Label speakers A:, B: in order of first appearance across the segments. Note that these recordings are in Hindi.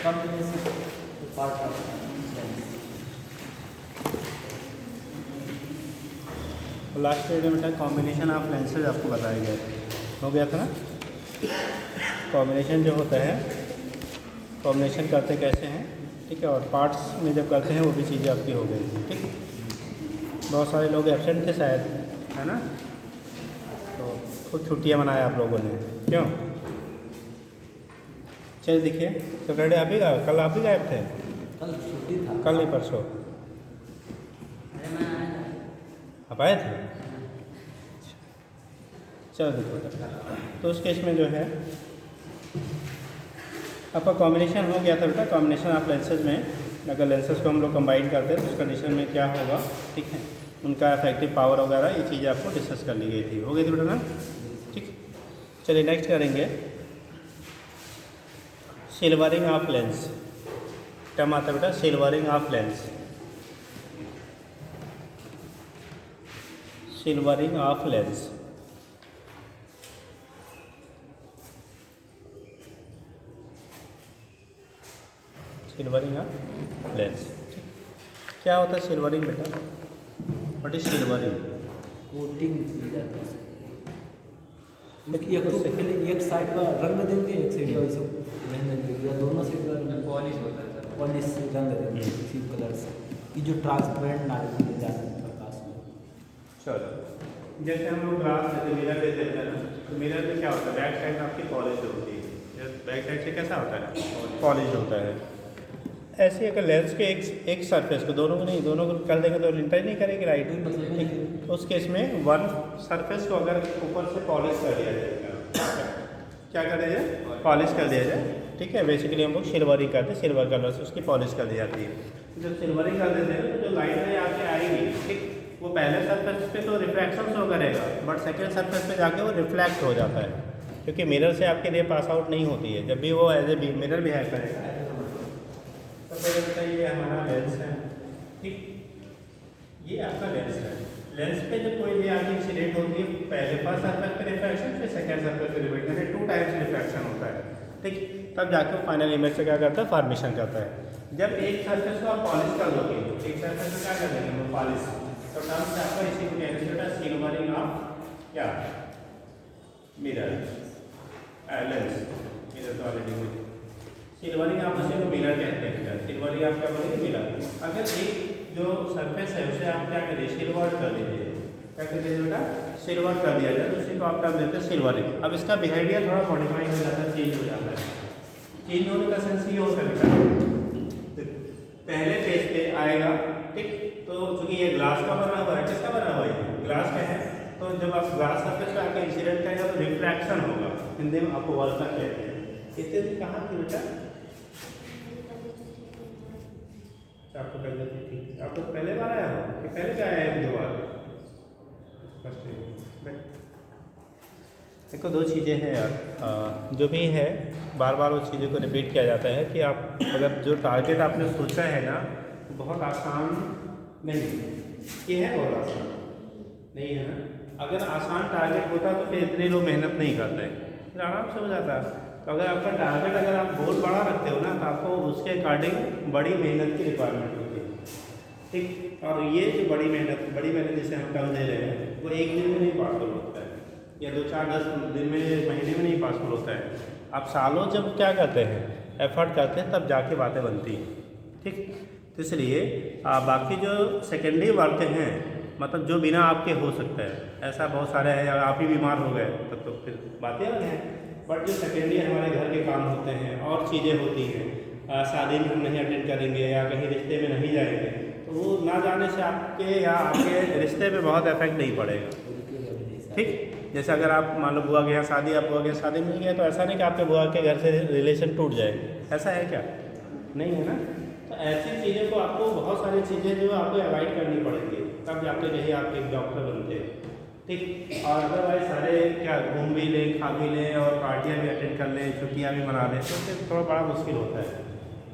A: combination part of lens.
B: Last video में था कॉम्बिनेशन ऑफ लेंसेज आपको बताया गया हो गया था ना। कॉम्बिनेशन जो होता है, कॉम्बिनेशन करते कैसे हैं, ठीक है, और पार्ट्स में जब करते हैं वो भी चीज़ें आपकी हो गई थी, ठीक। बहुत सारे लोग एब्सेंट थे शायद, है ना, तो खूब छुट्टियां मनाए आप लोगों ने, क्यों? चलिए देखिए, सैटरडे आप ही गए, कल आप ही गायब थे,
A: कल छुट्टी था,
B: कल नहीं परसों आप आए थे। चलो देखो, तो उस केस में जो है आपका कॉम्बिनेशन हो गया था बेटा। कॉम्बिनेशन ऑफ लेंसेज में अगर लेंसेज को हम लोग कंबाइन करते हैं तो उस कंडीशन में क्या होगा, ठीक है, उनका इफेक्टिव पावर वगैरह ये चीज़ें आपको डिस्कस कर ली गई थी, हो गई थी बेटा ना, ठीक। चलिए नेक्स्ट करेंगे सिल्वरिंग ऑफ लेंस। टर्म आता है बेटा silvering of lens, silvering of lens. Silvering of lens, क्या होता है सिल्वरिंग बेटा? What is silvering?
A: कोटिंग की जाती है। एक तो पहले एक साइड का रंग देंगे, एक साइड का वैसे रहने देंगे, या दोनों साइड का पॉलिश होता है, पॉलिश रंग देंगे किसी कलर से कि जो ट्रांसपेरेंट ना दिखे जाए प्रकाश में।
B: चलो, जैसे हम लोग ग्लास जैसे मिरर ले लेते हैं ना, तो मिरर में क्या होता है, बैक साइड आपकी पॉलिश होती है, बैक साइड से कैसा होता है, पॉलिश होता है। ऐसे अगर लेंस के एक सरफेस को, दोनों को नहीं, दोनों को कर देंगे तो इंटर नहीं करेगी, राइट, ठीक। उस केस में वन सरफेस को अगर ऊपर से पॉलिश कर दिया जाएगा, क्या कर दिया जाए, पॉलिश कर दिया जाए, ठीक है। बेसिकली हम लोग सिल्वरिंग करते हैं, सिल्वर कलर से उसकी पॉलिश कर दी जाती है। जब सिल्वरिंग कर देते हैं तो जो लाइट है आके आएगी, ठीक, वो पहले सरफेस पे तो रिफ्लेक्शन शो करेगा, बट सेकेंड सरफेस पे जाके वो रिफ्लेक्ट हो जाता है, क्योंकि मिरर से आपके लिए पास आउट नहीं होती है। जब भी वो एज ए मिरर बिहेव करेगा, तो पहले ये हमारा लेंस है, ठीक, ये आपका लेंस है। लेंस पे जब कोई भी आपकी इंसिडेंट होती है, पहले फर्स्ट सर्फेस पे रिफ्लेक्शन, फिर सेकेंड सर्फेस पे रिफ्लेक्शन, यानी 2 टाइम्स रिफ्लेक्शन होता है, ठीक। तब जाके वो फाइनल इमेज से क्या करता है, फॉर्मेशन करता है। जब एक सर्फेस को आप पॉलिश कर दोगे, एक सर्फेस को क्या कर देंगे वो पॉलिश, तो टर्म से आपका इसी को कहते हैं सिल्वरिंग ऑफ क्या, मिरर, लेंस, मिरर तो ऑलरेडी सिल्वरिंग आप उसे को मिरर कहते हैं। सिल्वरिंग आप क्या बोलेंगे, मिरर। अगर एक जो सरफेस है उसे आप क्या करिए, सिल्वर कर दीजिए, क्या कर दीजिए बेटा, सिल्वर कर दिया जाए, तो उसी को आप टर्म देते हैं सिल्वरिंग। अब इसका बिहेवियर थोड़ा मॉडिफाई हो जाता है, चेंज हो जाता है। चेंज होने का सेंस ये होता है बेटा, पहले पेज पे आएगा, ठीक, तो चूंकि ये ग्लास का बना हुआ है, किसका बना हुआ है, ग्लास का है, तो जब आप ग्लास सरफेस पे आके इंसिडेंट करेगा तो रिफ्रैक्शन होगा, हिंदी में आपको वर्षा कहते हैं। इतने दिन कहाँ थी बेटा, आपको पहले ठीक, आपको पहले बार आया हो कि पहले क्या आया है, 2 बार? देखो 2 चीज़ें हैं यार, जो भी है बार बार उस चीज़ों को रिपीट किया जाता है कि आप अगर जो टारगेट आपने सोचा है ना, बहुत आसान नहीं ये है, बहुत आसान नहीं है ना। अगर आसान टारगेट होता तो फिर इतने लोग मेहनत नहीं करते, फिर आराम से हो जाता। तो अगर आपका टारगेट अगर आप बहुत बड़ा रखते हो ना, तो आपको उसके अकॉर्डिंग बड़ी मेहनत की रिक्वायरमेंट होती है, ठीक। और ये जो बड़ी मेहनत जिसे हम टर्म दे रहे हैं, वो एक दिन में नहीं पॉसिबल होता है, या 2, 4, 10 दिन में, महीने में नहीं पॉसिबल होता है। आप सालों जब क्या करते हैं, एफर्ट करते हैं, तब जाके बातें बनती हैं, ठीक। तो इसलिए बाकी जो सेकेंडरी वर्क हैं, मतलब जो बिना आपके हो सकता है, ऐसा बहुत सारे हैं, अगर आप ही बीमार हो गए तब तो फिर बातें अलग हैं। बट जो सेकेंडरी हमारे घर के काम होते हैं और चीज़ें होती हैं, शादी में हम नहीं अटेंड करेंगे या कहीं रिश्ते में नहीं जाएंगे, तो वो ना जाने से आपके या आपके रिश्ते में बहुत इफेक्ट नहीं पड़ेगा, ठीक। जैसे अगर आप मान लो बुआ के यहाँ शादी, आप बुआ के यहाँ शादी में नहीं गए, तो ऐसा नहीं कि आपके बुआ के घर से रिलेशन टूट जाए, ऐसा है क्या, नहीं है ना। तो ऐसी चीज़ों को आपको, बहुत सारी चीज़ें जो आपको अवॉइड करनी पड़ेंगी, तब जाके कहीं आप एक डॉक्टर बनते हैं, ठीक। और अदरवाइज सारे क्या घूम भी लें, खा भी लें और पार्टियाँ भी अटेंड कर लें, छुट्टियाँ भी मना लें, तो फिर थोड़ा बड़ा मुश्किल होता है।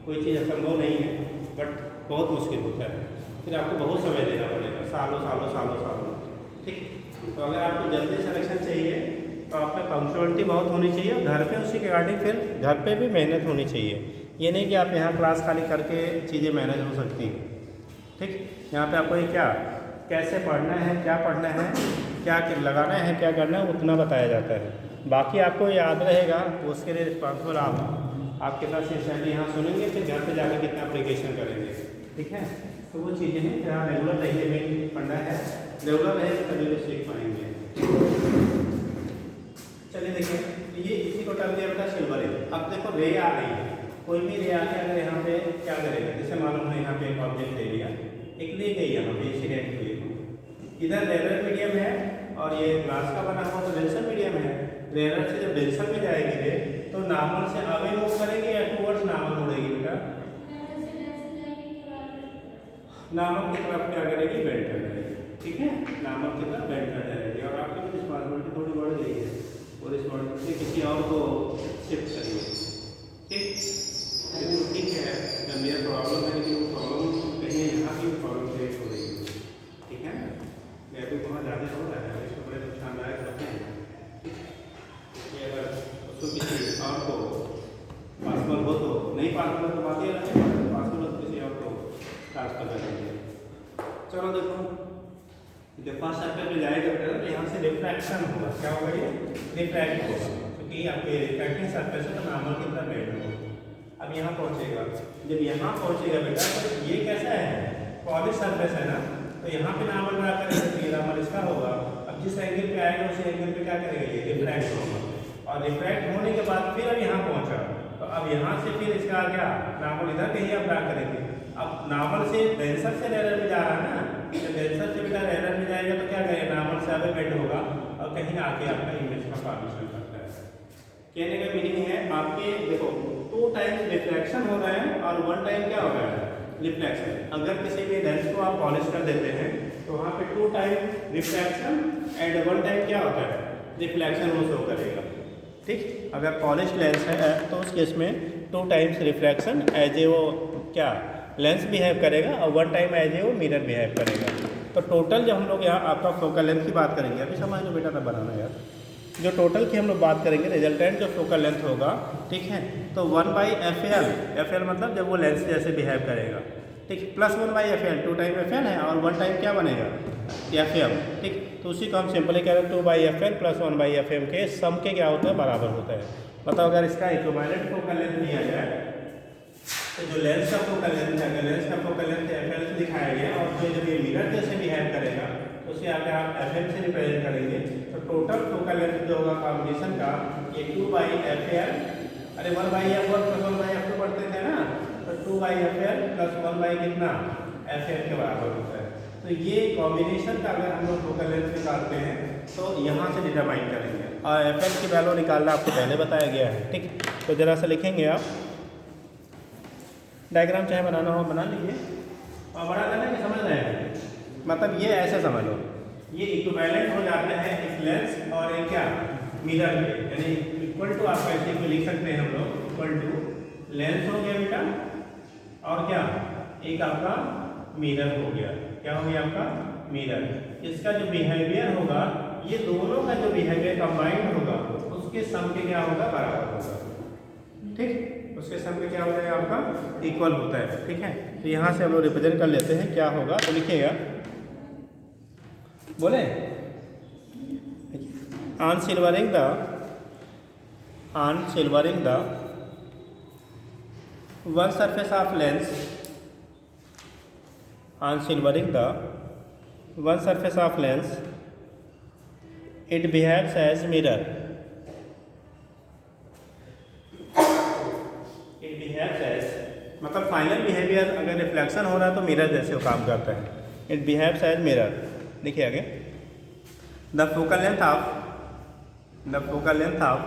B: कोई चीज़ असंभव नहीं है, बट बहुत मुश्किल होता है, फिर आपको बहुत समय देना पड़ेगा, सालों सालों सालों सालों, ठीक। तो अगर आपको जल्दी सिलेक्शन चाहिए तो आप में पंक्चुअलिटी बहुत होनी चाहिए, और घर पे उसी के रिगार्डिंग फिर घर पे भी मेहनत होनी चाहिए। ये नहीं कि आप यहाँ क्लास खाली करके चीज़ें मैनेज हो सकती हैं। ठीक, यहाँ पे आपको ये क्या कैसे पढ़ना है, क्या पढ़ना है, क्या लगाना है, क्या करना है, उतना बताया जाता है। बाकी आपको याद रहेगा, उसके लिए रिस्पॉन्सिबल आप कितना सिंसियरली यहाँ सुनेंगे, फिर घर पे जाकर कितना एप्लीकेशन करेंगे। ठीक है, तो वो चीज़ें हैं जहाँ रेगुलर रहिए, मेन पढ़ना है, रेगुलर रहे तभी तो सीख पाएंगे। चलिए देखिए, ये इसी को टर्म दिया बेटा सिल्वरिंग। अब देखो रे आ रही है, कोई भी रे आके अगर यहाँ पे क्या करेगा, जैसे मालूम है यहाँ पे एक ऑब्जेक्ट ले लिया, एक ले गई यहाँ पे इंसिडेंट हुई, इधर रेयर मीडियम है और ये ग्लास का बना हुआ तो डेंसर मीडियम है। रेयर से जब डेंसर में जाएगी रे तो नॉर्मल से अवे मूव करेंगे या टूवर्ड्स नॉर्मल मुड़ेगी बेटा? नॉर्मल की तरफ क्या करेगी, बेंड कर जाएगी। ठीक है, नॉर्मल की तरफ बेंड कर जाएगी और आपकी भी रिस्पॉन्सिबिलिटी थोड़ी बढ़ गई है और रिस्पॉन्सिबिलिटी किसी और को शिफ्ट करिए। ठीक, ठीक है, जब मेरा प्रॉब्लम है लेकिन वो प्रॉब्लम कहीं यहाँ की प्रॉब्लम क्रिएट हो रही है। ठीक है, मैं अभी बहुत ज़्यादा हो रहा है, इसको बड़े नुकसानदायक होते हैं कि अगर उसको किसी और को पासवर्ड हो तो नहीं, पासवर्ड तो बात ही अलग है, पासवर्ड तो किसी और को ट्रांसफर कर देंगे। चलो देखो, जब फर्स्ट सर्कल में जाएगा बेटा तो यहाँ से रिफ्रैक्शन होगा। क्या होगा, ये रिफ्रैक्ट होगा, क्योंकि आपके रिफ्रैक्टिंग सर्फेस है तो नॉर्मल की तरह बेंड होगा। अब यहाँ पहुँचेगा, जब यहाँ पहुँचेगा बेटा तो ये कैसा है, पॉलिश सर्फेस है ना, तो यहाँ पे नॉर्मल ड्रा करेंगे तो ये नॉर्मल इसका होगा। अब जिस एंगल पे आएगा उसी एंगल पे क्या करेगा, ये रिफ्रैक्ट होगा और रिफ्रैक्ट होने के बाद फिर अब यहाँ पहुँचा तो अब यहाँ से फिर इसका क्या नॉर्मल इधर कहीं आप ड्रा करेंगे। अब नॉर्मल से डेंसर से रेयर में जा रहा है ना, जब डेंसर से बेटा रेयर में जाएगा तो क्या करेगा, नॉर्मल से अवे बेंड होगा और कहीं आके आपका इमेज का फॉर्मेशन करता है। कहने का मीनिंग है आपके देखो 2 टाइम्स रिफ्रैक्शन हो रहा है और 1 टाइम क्या हो रहा है, रिफ्लेक्शन। अगर किसी भी लेंस को आप पॉलिश कर देते हैं तो वहाँ पे 2 टाइम रिफ्रैक्शन एंड 1 टाइम क्या होता है, रिफ्लेक्शन वो शो करेगा। ठीक, अगर पॉलिश लेंस है तो उस केस में 2 टाइम्स रिफ्रैक्शन एज ए वो क्या लेंस बिहेव करेगा और 1 टाइम एज ए वो मिरर बिहेव करेगा। तो टोटल जब हम लोग यहाँ आपका फोकल लेंथ की बात करेंगे, अभी समझ लो बेटा तब बनाना यार, जो टोटल की हम लोग बात करेंगे रिजल्टेंट जो फोकल लेंथ होगा, ठीक है, तो 1/FL, FL मतलब जब वो लेंस जैसे बिहेव करेगा, ठीक, प्लस 1/FL, 2 टाइम FL है और 1 टाइम क्या बनेगा, FM। ठीक, तो उसी को हम सिंपली कह रहे हैं 2/FL प्लस 1/FM के सम के क्या होता है, बराबर होता है। मतलब अगर इसका इक्विवेलेंट फोकल लेंथ लिया जाए तो जो लेंस का फोकल लेंथ है, अगर लेंस का फोकल लेंथ FL से दिखाया गया और जो जब ये मिरर जैसे बिहेव करेगा तो उसे अगर आप FM से रिप्रेजेंट करेंगे तो टोटल फोकल लेंथ जो होगा कॉम्बिनेशन का ये 2/FL, अरे 1/F1 प्लस 1/F2 पढ़ते थे ना, तो 2/FL प्लस 1 कितना FM के बराबर होता है। तो ये कॉम्बिनेशन का अगर हम लोग फोकल लेंथ निकालते हैं तो यहाँ से डिटरमाइन करेंगे और FM की वैल्यू निकालना आपको पहले बताया गया है। ठीक, तो ज़रा सा लिखेंगे आप, डायग्राम चाहे बनाना हो बना लीजिए और बड़ा करना कि समझ रहे हैं, मतलब ये ऐसे समझ लो, ये इक्विवेलेंट हो जाता है इस लेंस और एक क्या मिरर के, यानी इक्वल टू आप ऐसे को लिख सकते हैं हम लोग, इक्वल टू लेंस हो गया बेटा और क्या एक आपका मिरर हो गया। क्या हो गया आपका मिरर। इसका जो बिहेवियर होगा, ये दोनों का जो बिहेवियर कंबाइंड होगा उसके सम के क्या होगा, बराबर होगा। ठीक, उसके सम में क्या होता है आपका इक्वल होता है। ठीक है, तो यहाँ से हम लोग रिप्रेजेंट कर लेते हैं क्या होगा, तो लिखिएगा, बोले on silvering the one surface of lens, on silvering the one surface of lens it behaves as mirror, मतलब फाइनल बिहेवियर अगर रिफ्लेक्शन हो रहा है तो मिरर जैसे वो काम करता है। It behaves as mirror. देखिए आगे, the focal length of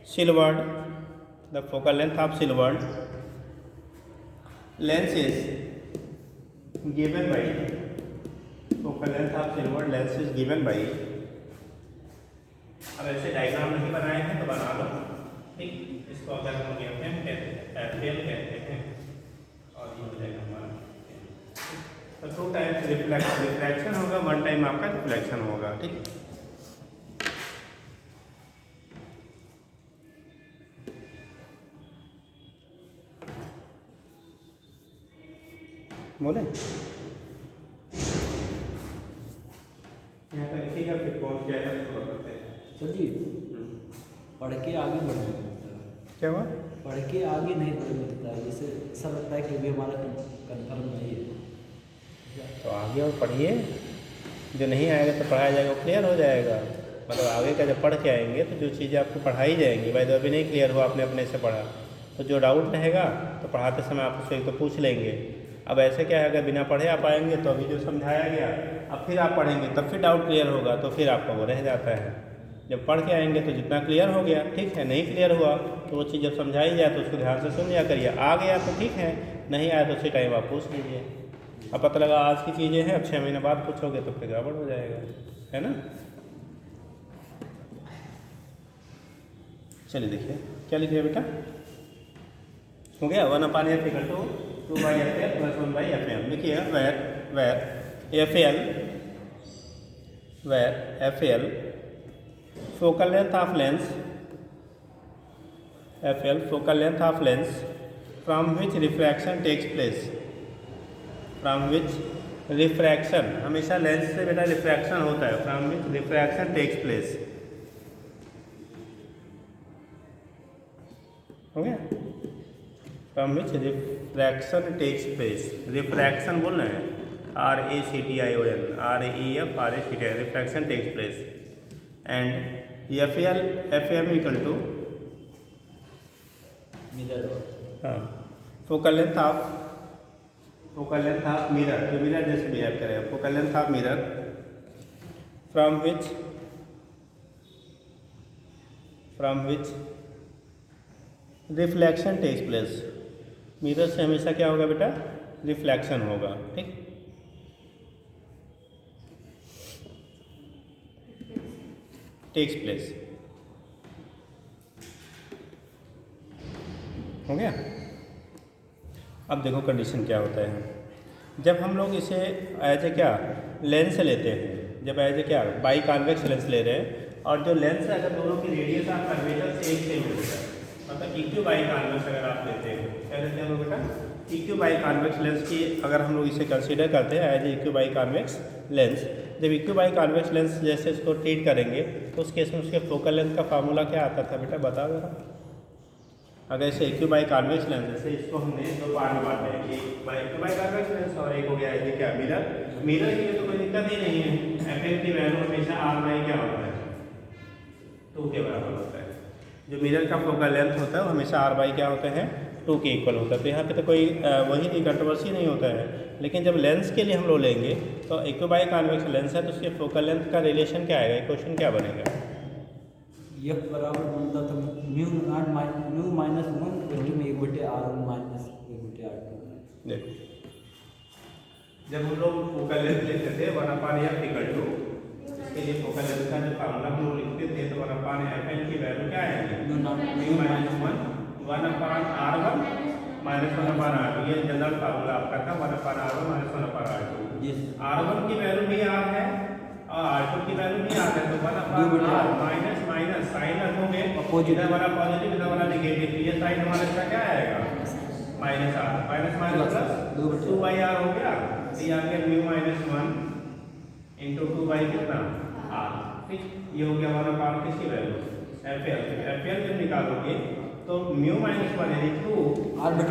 B: silvered, the focal length of silvered lens is given by, focal length of silvered lens is given by, अब ऐसे डायग्राम नहीं बनाए हैं तो बना लो। ठीक, इसको अगर हम FM कहते हैं और ये हो जाएगा हमारा, तो 2 टाइम्स रिफ्लेक्शन होगा, 1 टाइम आपका रिफ्लेक्शन होगा। ठीक, बोले यहाँ पर लिखिएगा फिर कौन क्या है उसको बताते हैं।
A: चलिए पढ़ के आगे बढ़ने लगता है।
B: क्या हुआ?
A: पढ़ के आगे नहीं बढ़ने लगता है, जैसे ऐसा लगता है कि अभी हमारा कन्फर्म नहीं है।
B: तो आगे और पढ़िए, जो नहीं आएगा तो पढ़ाया जाएगा वो क्लियर हो जाएगा। मतलब आगे का जब पढ़ के आएंगे तो जो चीज़ें आपको पढ़ाई जाएंगी, भाई तो अभी नहीं क्लियर हुआ आपने अपने से पढ़ा तो जो डाउट रहेगा तो पढ़ाते समय आप उससे एक तो पूछ लेंगे। अब ऐसे क्या है, अगर बिना पढ़े आप आएंगे तो अभी जो समझाया गया अब फिर आप पढ़ेंगे तब फिर डाउट क्लियर होगा तो फिर आपका वो रह जाता है। जब पढ़ के आएंगे तो जितना क्लियर हो गया ठीक है, नहीं क्लियर हुआ तो वो चीज़ जब समझाई जाए तो उसको ध्यान से सुन लिया करिए। आ गया तो ठीक है, नहीं आया तो उसी टाइम आप पूछ लीजिए। अब पता लगा आज की चीज़ें हैं, अब 6 महीने बाद पूछोगे तो फिर गड़बड़ हो जाएगा, है ना। चलिए देखिए क्या लिखिए बेटा, हो गया 1/f = 2/f + 1/fm। लिखिए where FL focal length of lens, FL focal length of lens from which refraction takes place, from which refraction, हमेशा लेंस से बेटा रिफ्रैक्शन होता है, from which refraction takes place। हो गया, from which refraction takes place, refraction बोल रहे हैं RACTION, REFRACTION, refraction takes place। and FM =
A: mirror
B: focal length of mirror, जो मिरर जैसे बिहेव करेगा, focal length of mirror from which reflection takes place. Mirror से हमेशा क्या होगा बेटा, रिफ्लेक्शन होगा, ठीक। टेक्स प्लेस, हो गया। अब देखो कंडीशन क्या होता है, जब हम लोग इसे एज ए क्या लेंस लेते हैं, जब एज ए क्या बाई कॉन्वेक्स लेंस ले रहे हैं और जो लेंस है अगर दोनों की रेडियस ऑफ कर्वेचर सेम होता है, मतलब इक्यू बाई कॉन्वेक्स अगर आप लेते हैं, क्या लेते हैं हम लोग बेटा, इक्यू बाई कॉन्वेक्स लेंस की अगर हम लोग इसे कंसीडर करते हैं as a equi biconvex lens, जब इक्यू बाई कॉन्वेक्स लेंस जैसे इसको ट्रीट करेंगे तो उस केस में उसके फोकल लेंथ का फार्मूला क्या आता था बेटा, बताओ जरा। अगर इसे इक्यू बाई कॉन्वेक्स लेंस, जैसे इसको हमने दो पार्ट में बांटा है, एक इक्यू बाई कॉन्वेक्स लेंस और एक हो गया है क्या मिरर। मिरर के लिए तो कोई दिक्कत ही नहीं है, FM की वैल्यू हमेशा R/2 क्या होता है, 2 के बराबर होता है। जो मिरर का फोकल लेंथ होता है वो हमेशा R/2 क्या होता है, 2 के इक्वल होता है। तो यहाँ पे तो कोई वही नहीं, कंट्रोवर्सी नहीं होता है। लेकिन जब लेंस के लिए हम लोग लेंगे तो इक्यू बाई कॉन्वेक्स लेंस है तो उसके फोकल लेंथ का रिलेशन क्या आएगा, इक्वेशन क्या बनेगा,
A: F बराबर बनता था म्यू -1 1/r1
B: देखो जब हम लोग फोकल लेंथ लेते थे 1/f = 2, इसके लिए फोकल लेंथ का जो फार्मूला हम लोग लिखते थे तो 1/fn की वैल्यू क्या आएगी, म्यू -1 1/r1 -1/r2। ये जनरल फार्मूला आपका था 1/r1 -1/r2। R1 की वैल्यू भी R है और R2 की वैल्यू भी R है, तो 1/r माइनस माइनस साइन रखोगे, इधर वाला पॉजिटिव इधर वाला नेगेटिव, ये साइन हमारा इसका क्या आएगा, -r minus minus plus 2/r हो गया। तो ये आ गया म्यू -1 × 2 कितना r, ठीक। ये हो गया 1/r किसकी वैल्यू, FL जब निकालोगे तो म्यू -1 यानी 2 r/2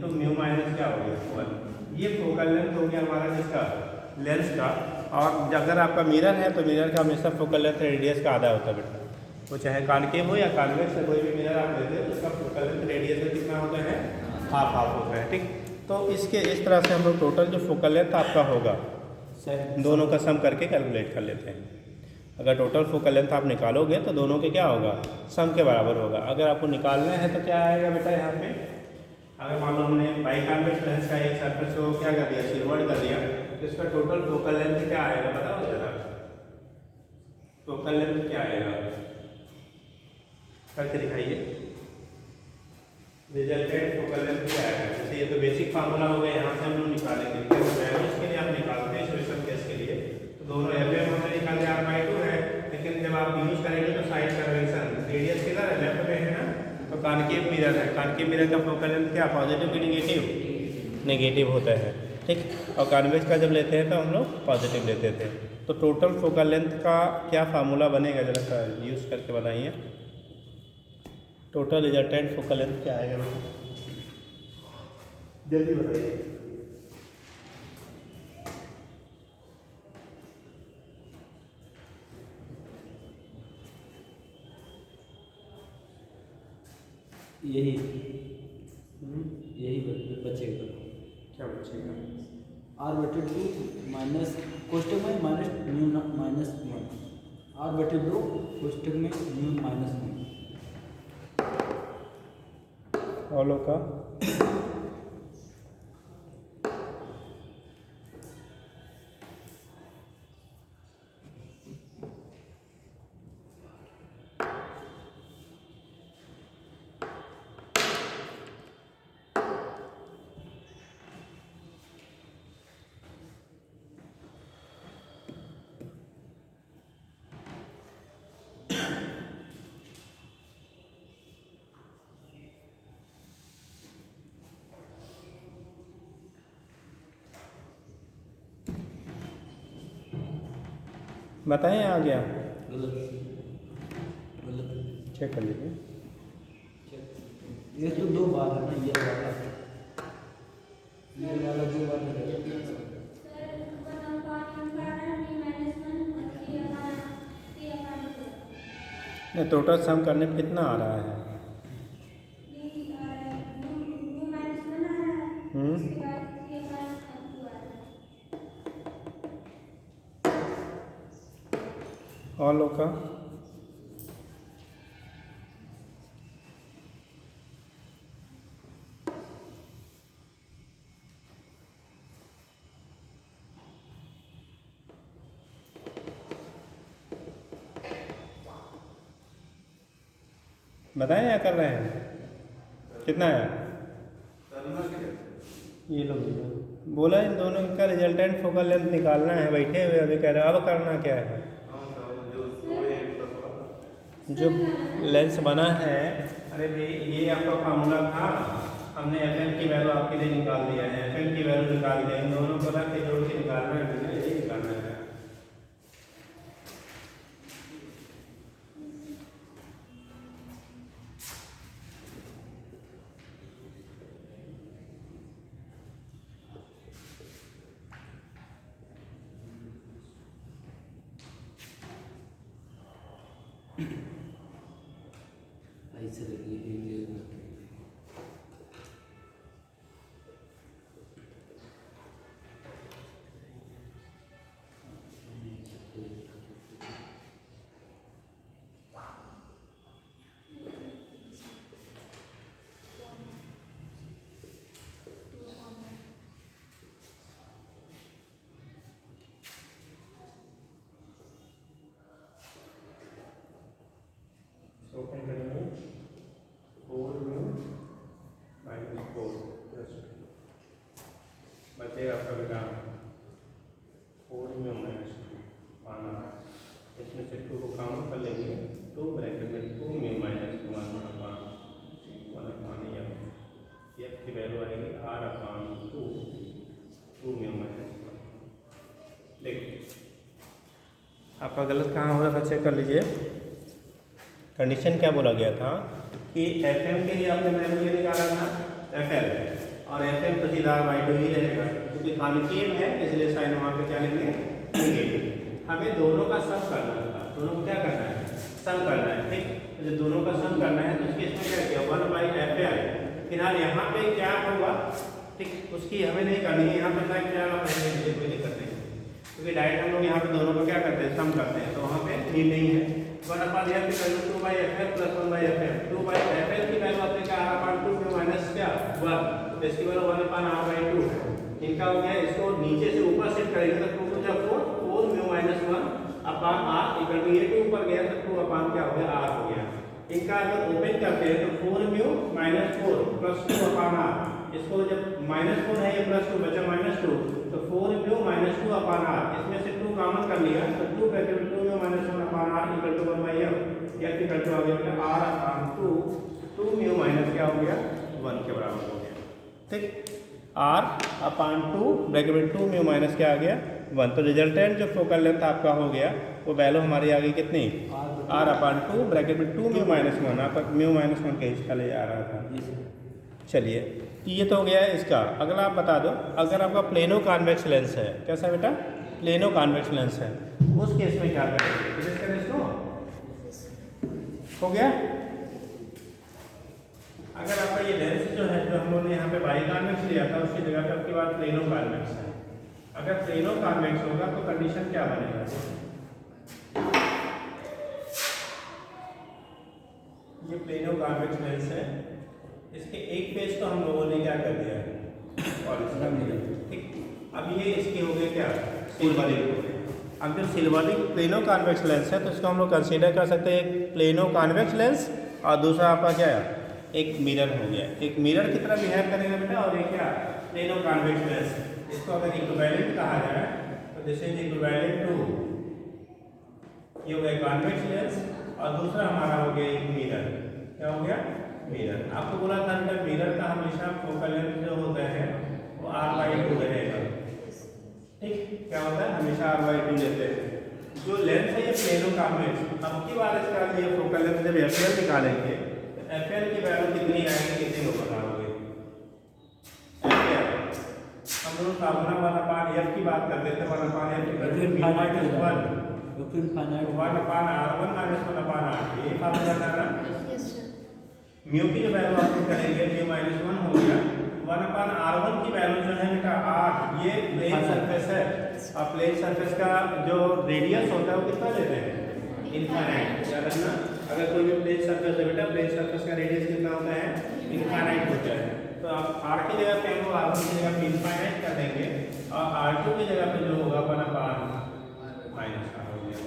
B: × म्यू माइनस क्या हो गया 1। ये फोकल लेंथ हो गया हमारा जिसका लेंस का। और अगर आपका मिरर है तो मिरर का हमेशा फोकल लेंथ रेडियस का आधा होता है बेटा, वो चाहे कॉनकेव हो या कॉन्वेक्स है, कोई भी मिरर आप लेते हैं तो उसका फोकल लेंथ रेडियस कितना होता है, हाफ होता है, ठीक। तो इसके इस तरह से हम लोग टोटल जो फोकल लेंथ आपका होगा दोनों का सम करके कैलकुलेट कर लेते हैं। अगर टोटल फोकल लेंथ आप निकालोगे तो दोनों के क्या होगा, सम के बराबर होगा। अगर आपको निकालना है तो क्या आएगा बेटा, यहाँ पे अगर मान लो हमने बाई कॉन्वेक्स लेंस का एक सर्कल को क्या कर दिया, सिल्वर्ड कर दिया, तो इसका टोटल फोकल लेंथ क्या आएगा बताओ जरा, फोकल लेंथ क्या आएगा करके दिखाइए। रिजल्टेंट फोकल लेंथ क्या आएगा, जैसे ये तो बेसिक फार्मूला हो गया, यहाँ से हम लोग निकालेंगे। वैल्यूज के लिए आप निकालते हैं सोल्यूशन केस के लिए तो दोनों FM हमने निकाले R/2 है, लेकिन जब आप यूज करेंगे तो साइड कन्वेंशन रेडियस किधर है, लेफ्ट में है ना, तो कॉनकेव मिरर है। कॉनकेव मिरर का फोकल लेंथ क्या, पॉजिटिव की नेगेटिव, नेगेटिव होता है, ठीक। और कॉन्वेक्स का जब लेते हैं तो हम लोग पॉजिटिव लेते थे। तो टोटल फोकल लेंथ का क्या फार्मूला बनेगा, जरा सा यूज़ करके बताइए। टोटल रिजल्टेंट फोकल लेंथ क्या आएगा, जल्दी बताइए।
A: यही बचेगा,
B: क्या बचेगा?
A: R/2 माइनस कोष्टक में माइनस म्यू माइनस 1, R/2 कोष्टक में म्यू माइनस 1
B: ऑलो का बताएं, आ गया?
A: गलत
B: चेक कर लीजिए।
A: ये तो 2 बार है ना, ये वाला 2 बार है।
B: नहीं, टोटल सम करने पे कितना आ रहा है? ऑलो का बताएं, क्या कर रहे हैं, कितना है? ये लो बोला इन दोनों का रिजल्टेंट फोकल लेंथ निकालना है, बैठे हुए अभी कह रहे हैं अब करना क्या है। जो लेंस बना है, अरे ये आपका फार्मूला था, हमने एफ की वैल्यू आपके लिए निकाल दिया है, एफ की वैल्यू निकाल दिया, इन दोनों को रख के जोड़ के निकालना है, ये निकालना है।
A: ऐसे देखिए
B: ओपन करेंगे 4 में -4 बचेगा आपका बेटा 4 में -2 पाना, इसमें से 2 को काउंट कर लेंगे, 2 ब्रैकेट में 2 में -1 1 एफ की वैल्यू आएगी R/2 2 में -1। देखिए आपका गलत कहाँ हो रहा था, चेक कर लीजिए। कंडीशन क्या बोला गया था कि FM के लिए आपने वैल्यू ये निकाला था FL, और FM तो सीधा y2 ही रहेगा, क्योंकि कॉन्केव है इसलिए साइन वहाँ पे क्या लेंगे, नेगेटिव। हमें दोनों का सम करना था, दोनों को क्या करना है, सम करना है, ठीक। तो जब दोनों का सम करना है तो उसके इसमें क्या किया 1/FL, फिलहाल यहाँ पे क्या होगा, ठीक, उसकी हमें नहीं करनी है, यहाँ पे क्या कोई दिक्कत नहीं, क्योंकि डायरेक्ट हम लोग यहाँ पे दोनों को क्या करते हैं, सम करते हैं, तो वहाँ पे नीड नहीं है। 1/F की value 2/FL plus 1/FL, 2/FL की वैल्यू आपने क्या R/2 में माइनस क्या 1, तो इसकी वैल्यू 1/R/2 है। इनका हो गया, इसको नीचे से ऊपर शिफ्ट करेंगे तो 2 to the 4 4 mu minus 1/R equal to ये 2 ऊपर गया तो 2 अपान क्या हो गया R हो गया। इनका अगर ओपन करते हैं तो 4 म्यू माइनस 4 प्लस 2/R, इसको जब -4 है ये प्लस 2 बचा -2, तो 4 म्यू माइनस 2/R, इसमें से 2 कॉमन कर लिया तो 2 ब्रैकेट में 2 mu minus 1/R equal to 1/F, या इक्वल टू आ गया R/2 2 म्यू माइनस क्या हो गया 1 के बराबर हो गया, ठीक। आर अपान टू ब्रैकेट में 2 म्यू माइनस क्या आ गया 1। तो रिजल्टेंट जो फोकल लेंथ आपका हो गया वो वैल्यू हमारी आ गई कितनी आर अपान टू ब्रैकेट में 2 म्यू माइनस 1। आपका म्यू माइनस 1 का हिस्सा ले आ रहा था। चलिए ये तो हो गया है इसका। अगला आप बता दो, अगर आपका प्लेनो कॉन्वेक्स लेंस है, कैसा बेटा प्लेनो कॉन्वेक्स लेंस है, उस केस में क्या करेंगे? इसको हो गया। अगर आपका ये लेंस जो है जो हम लोगों ने यहाँ पे बाई कॉन्वेक्स लिया था उसकी जगह पे आपके पास प्लेनो कॉन्वेक्स है। अगर प्लेनो कॉन्वेक्स होगा तो कंडीशन क्या बनेगा? ये प्लेनो कॉन्वेक्स लेंस है, इसके एक पेज तो हम लोगों ने क्या कर दिया है और इसका ठीक। अब ये इसके हो गए क्या सिल्वरिक हो गए। अब जो सिल्वरिक प्लेनो कॉन्वेक्स लेंस है तो इसको हम लोग कंसीडर कर सकते हैं एक प्लेनो कॉन्वेक्स लेंस और दूसरा आपका क्या है एक मिरर हो गया। एक मिरर की तरह बिहेव करेगा बेटा और एक क्या प्लेनो कॉन्वेक्स लेंस। इसको अगर इक्विवेलेंट कहा जाए तो दिस इज इक्विवेलेंट टू ये हो गया कॉन्वेक्स लेंस और दूसरा हमारा हो गया एक मिरर। क्या हो गया मिरर। आपको बोला था बेटा मिरर का हमेशा फोकल लेंथ जो होता है वो r/2 रहेगा। ठीक क्या होता है हमेशा r/2 लेते हैं। जो लेंस है ये प्लेनो कॉन्वेक्स। अब की बार इसका ये फोकल लेंथ जब FL निकालेंगे तो FL की वैल्यू कितनी आएगी कितनी को बताओगे? FL हम लोग सामना वाला पान F की बात करते थे। 1/f ये फार्मूला था ना। म्यू की जो वैल्यू आप लोग करेंगे म्यू माइनस 1 हो गया 1/r1 की वैल्यू जो है बेटा 8। ये प्लेन सरफेस है और प्लेन सरफेस का जो रेडियस होता है वो कितना लेते हैं इनफाइनाइट। याद रखना अगर कोई भी प्लेन सरफेस है बेटा प्लेन सरफेस का रेडियस कितना होता है इनफाइनाइट होता है। तो आप r की जगह पे हम r1 की जगह पे इनफाइनाइट कर देंगे और r2 की जगह पे जो होगा 1/-r हो गया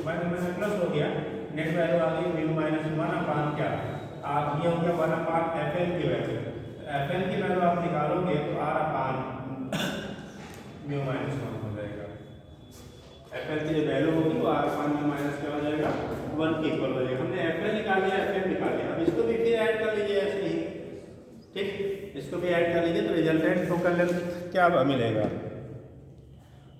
B: माइनस प्लस हो गया। नेट वैल्यू आ गई म्यू माइनस 1 क्या आप ये हो गया 1/fl की वैल्यू। fl की वैल्यू आप निकालोगे तो r/म्यू माइनस 1 हो जाएगा। fl की जो वैल्यू होगी वो r/म्यू माइनस क्या हो जाएगा 1 के इक्वल हो जाएगा। हमने fl निकाल लिया fl निकाल लिया। अब इसको भी फिर ऐड कर लीजिए ऐसे ही। ठीक इसको भी ऐड कर लीजिए तो रिजल्टेंट फोकल लेंथ क्या मिलेगा?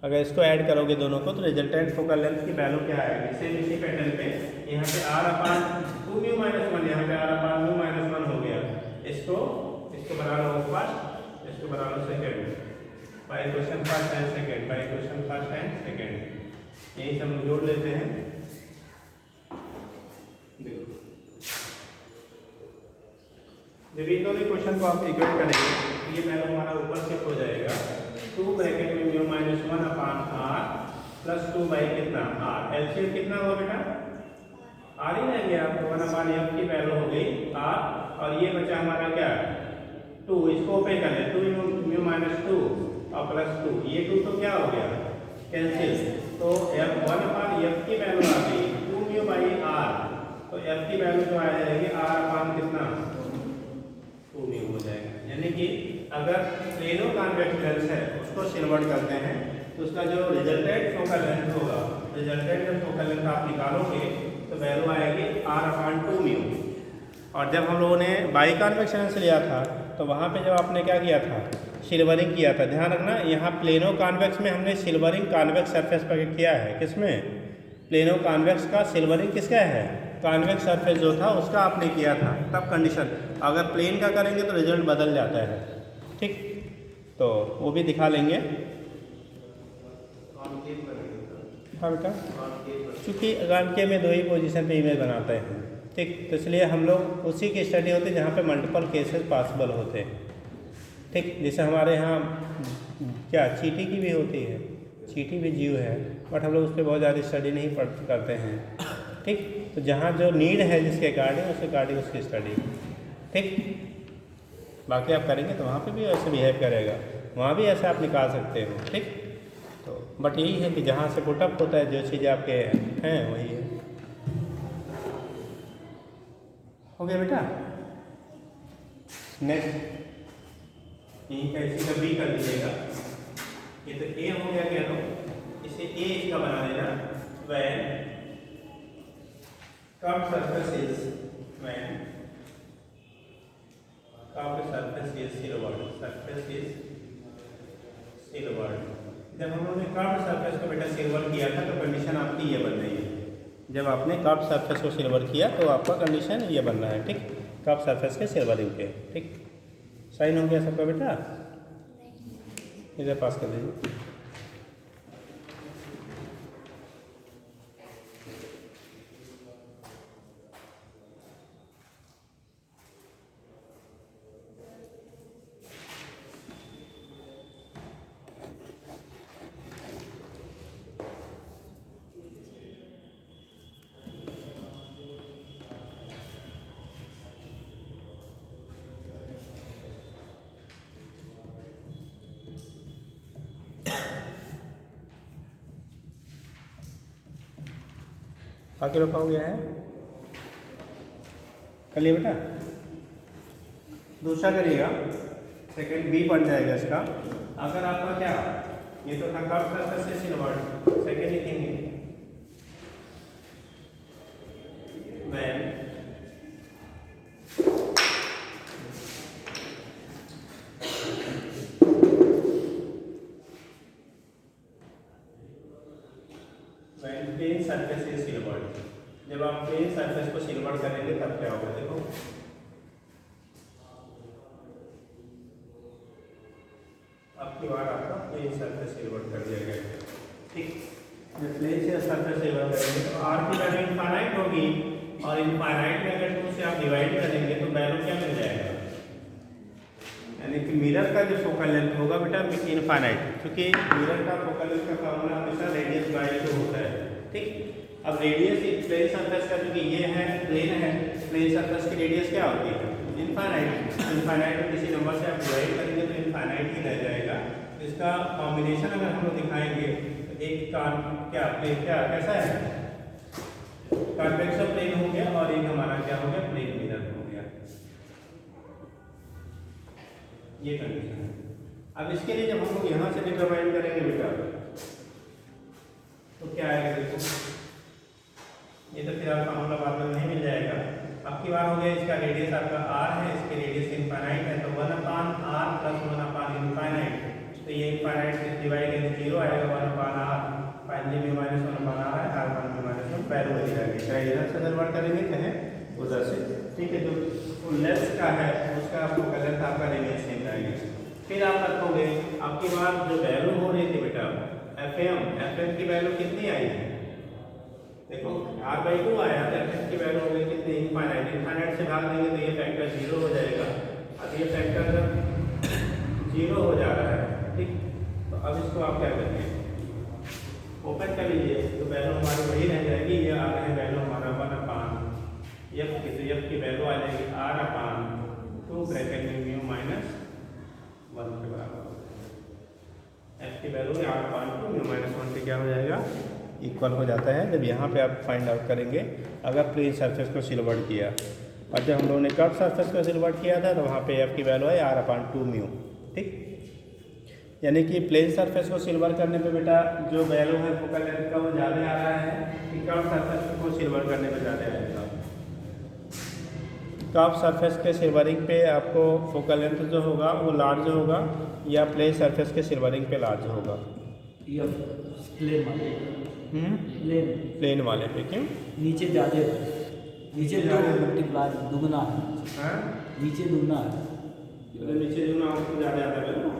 B: अगर इसको ऐड करोगे दोनों को तो रिजल्टेंट फोकल लेंथ की वैल्यू क्या आएगी? सेम इसी पैटर्न पे यहाँ पे r/2 म्यू माइनस 1 यहाँ पे r/म्यू माइनस 1 हो गया। इसको बना लो फर्स्ट इसको बना लो second by equation first and second by equation first and second यही सब जोड़ लेते हैं। देखो जब इन दोनों क्वेश्चन को आप इक्वेट करेंगे ये वैल्यू हमारा ऊपर शिफ्ट हो जाएगा 2 ब्रैकेट में mu minus 1/r plus 2 by कितना r। एलसीएम कितना हुआ बेटा r ही लेंगे आप। 1/f की वैल्यू हो गई r और ये बचा हमारा क्या 2। इसको ओपन कर लें 2 म्यू माइनस 2 और प्लस 2 ये 2 तो क्या हो गया कैंसिल। तो f1/f की वैल्यू आ गई 2 म्यू बाई r। तो f की वैल्यू जो आ जाएगी r/ कितना 2 म्यू हो जाएगा। यानी कि अगर प्लेनो कॉन्वेक्स लेंस है उसको सिल्वर्ड करते हैं तो उसका जो रिजल्टेंट फोकल लेंथ होगा रिजल्टेंट जब फोकल लेंथ आप निकालोगे तो वैल्यू आएगी r/2 म्यू। और जब हम लोगों ने बाई कॉन्वेक्स लेंस लिया था तो वहाँ पे जब आपने क्या किया था सिल्वरिंग किया था। ध्यान रखना यहाँ प्लेनो कॉन्वेक्स में हमने सिल्वरिंग कॉन्वेक्स सरफेस पर किया है। किसमें प्लेनो कॉन्वेक्स का सिल्वरिंग किसका है कॉन्वेक्स सरफेस जो था उसका आपने किया था। तब कंडीशन अगर प्लेन का करेंगे तो रिजल्ट बदल जाता है। ठीक तो वो भी दिखा लेंगे। हाँ बेटा चूँकि कॉनकेव में 2 ही पोजीशन पे इमेज बनाते हैं। ठीक तो इसलिए हम लोग उसी की स्टडी होती है जहाँ पे मल्टीपल केसेस पॉसिबल होते हैं। ठीक जैसे हमारे यहाँ क्या चींटी की भी होती है। चींटी भी जीव है बट हम लोग उस पर बहुत ज़्यादा स्टडी नहीं करते हैं। ठीक तो जहाँ जो नीड है जिसके अकॉर्डिंग उसके अकॉर्डिंग उसकी स्टडी। ठीक बाकी आप करेंगे तो वहाँ पे भी ऐसे बिहेव करेगा वहाँ भी ऐसे आप निकाल सकते हो। ठीक तो बट यही है कि जहाँ से पुटअप होता है जो चीज़ें आपके हैं वही है। हो गया बेटा नेक्स्ट यहीं का इसी का बी कर दीजिएगा। ये तो ए हो गया क्या तो इसे ए इसका बना देना when curved surface is silhouette surface is लोगों ने कर्व्ड सरफेस को बेटा सिल्वर किया था तो कंडीशन आपकी ये बन रही है। जब आपने कर्व्ड सरफेस को सिल्वर किया तो आपका कंडीशन ये बन रहा है, ठीक। कर्व्ड सरफेस के सिल्वरिंग पे, ठीक। साइन हो गया सबका बेटा, इधर पास कर दीजिए। बाकी लोग हो गया है, कर लिया बेटा। दूसरा करिएगा, सेकंड बी बन जाएगा इसका। अगर आपका क्या, ये तो था कर्व्ड सरफेस से सिल्वर, सेकंड लिखेंगे when plane surface is silver. जब आप प्लेन सरफेस को सिल्वर करेंगे तब क्या होगा, देखो आपकी बार आपका प्लेन सरफेस सिल्वर कर दिया गया, ठीक। जब प्लेन से सरफेस सिल्वर करेंगे तो आर की वैल्यू इनफाइनाइट होगी, और इनफाइनाइट में अगर 2 से आप डिवाइड करेंगे तो वैल्यू क्या मिल जाएगा, यानी कि मिरर का जो फोकल लेंथ होगा बेटा इनफाइनाइट, क्योंकि मिरर का फोकल लेंथ का फॉर्मूला हमेशा रेडियस बाय 2 होता है, ठीक। अब रेडियस प्लेन सरफेस का, क्योंकि ये है प्लेन है, प्लेन सरफेस की रेडियस क्या होती है, इनफाइनाइट। इनफाइनाइट में किसी नंबर से आप डिवाइड करेंगे तो इनफाइनाइट ही रह जाएगा। इसका कॉम्बिनेशन अगर हम लोग दिखाएंगे तो एक का क्या प्लेन क्या कैसा है, कॉन्वेक्स प्लेन हो गया, और एक हमारा क्या हो गया, प्लेन मिरर हो गया, ये कंडीशन है। अब इसके लिए जब हम लोग यहाँ से डिटरमाइन करेंगे बेटा तो क्या आएगा, देखो ये तो फिर आपका मामला बाद में नहीं मिल जाएगा। अब की बार हो गया, इसका रेडियस आपका r है, इसके रेडियस इनफाइनाइट है, तो 1/r प्लस 1/इनफाइनाइट, तो ये इनफाइनाइट डिवाइड यानी 0 आएगा, 1/r फाइनली में माइनस 1/r है, r1 में माइनस 1 वैल्यू वही रहेगी, चाहे इधर से कन्वर्ट करेंगे चाहे उधर से, ठीक है। जो लेंस का है उसका आपको कलर था आपका रेडियस सेम रहेगी। फिर आप रखोगे, आपकी बात जो वैल्यू हो रही थी बेटा एफ की वैल्यू कितनी आई है, देखो r/2 आया, तो एफ की वैल्यू हो गई कितनी, इनफाइनाइट। इनफाइनाइट से भाग देंगे तो ये फैक्टर 0 हो जाएगा। अब ये फैक्टर जब 0 हो जा रहा है, ठीक, तो अब इसको आप क्या करेंगे, ओपन कर लीजिए, तो वैल्यू हमारी वही रह जाएगी। ये आ रहे हैं वैल्यू हमारा 1/f की, तो f की वैल्यू आ जाएगी r/2 ब्रैकेट में म्यू माइनस 1 के बराबर, f की वैल्यू r/2 म्यू माइनस 1 पे क्या हो जाएगा, इक्वल हो जाता है। जब यहाँ पे आप फाइंड आउट करेंगे अगर प्लेन सरफेस को सिल्वर्ड किया, और जब हम लोगों ने कर्व सरफेस को सिल्वर्ड किया था तो वहाँ पे f की वैल्यू है r/2 म्यू, ठीक। यानी कि प्लेन सरफेस को सिल्वर करने पे बेटा जो वैल्यू है फोकल लेंथ का वो ज़्यादा आ रहा है कि कर्व सरफेस को सिल्वर करने पे ज़्यादा आएगा। कर्व सरफेस के सिल्वरिंग पे आपको फोकल लेंथ जो होगा वो लार्ज होगा, या प्लेन सरफेस के सिल्वरिंग पे लार्ज होगा, प्लेन वाले पे। क्यों,
A: नीचे ज़्यादा, नीचे दो मल्टीप्लाई दुगना है, नीचे दुगना है,
B: नीचे दुगना आपको ज़्यादा आता है ना।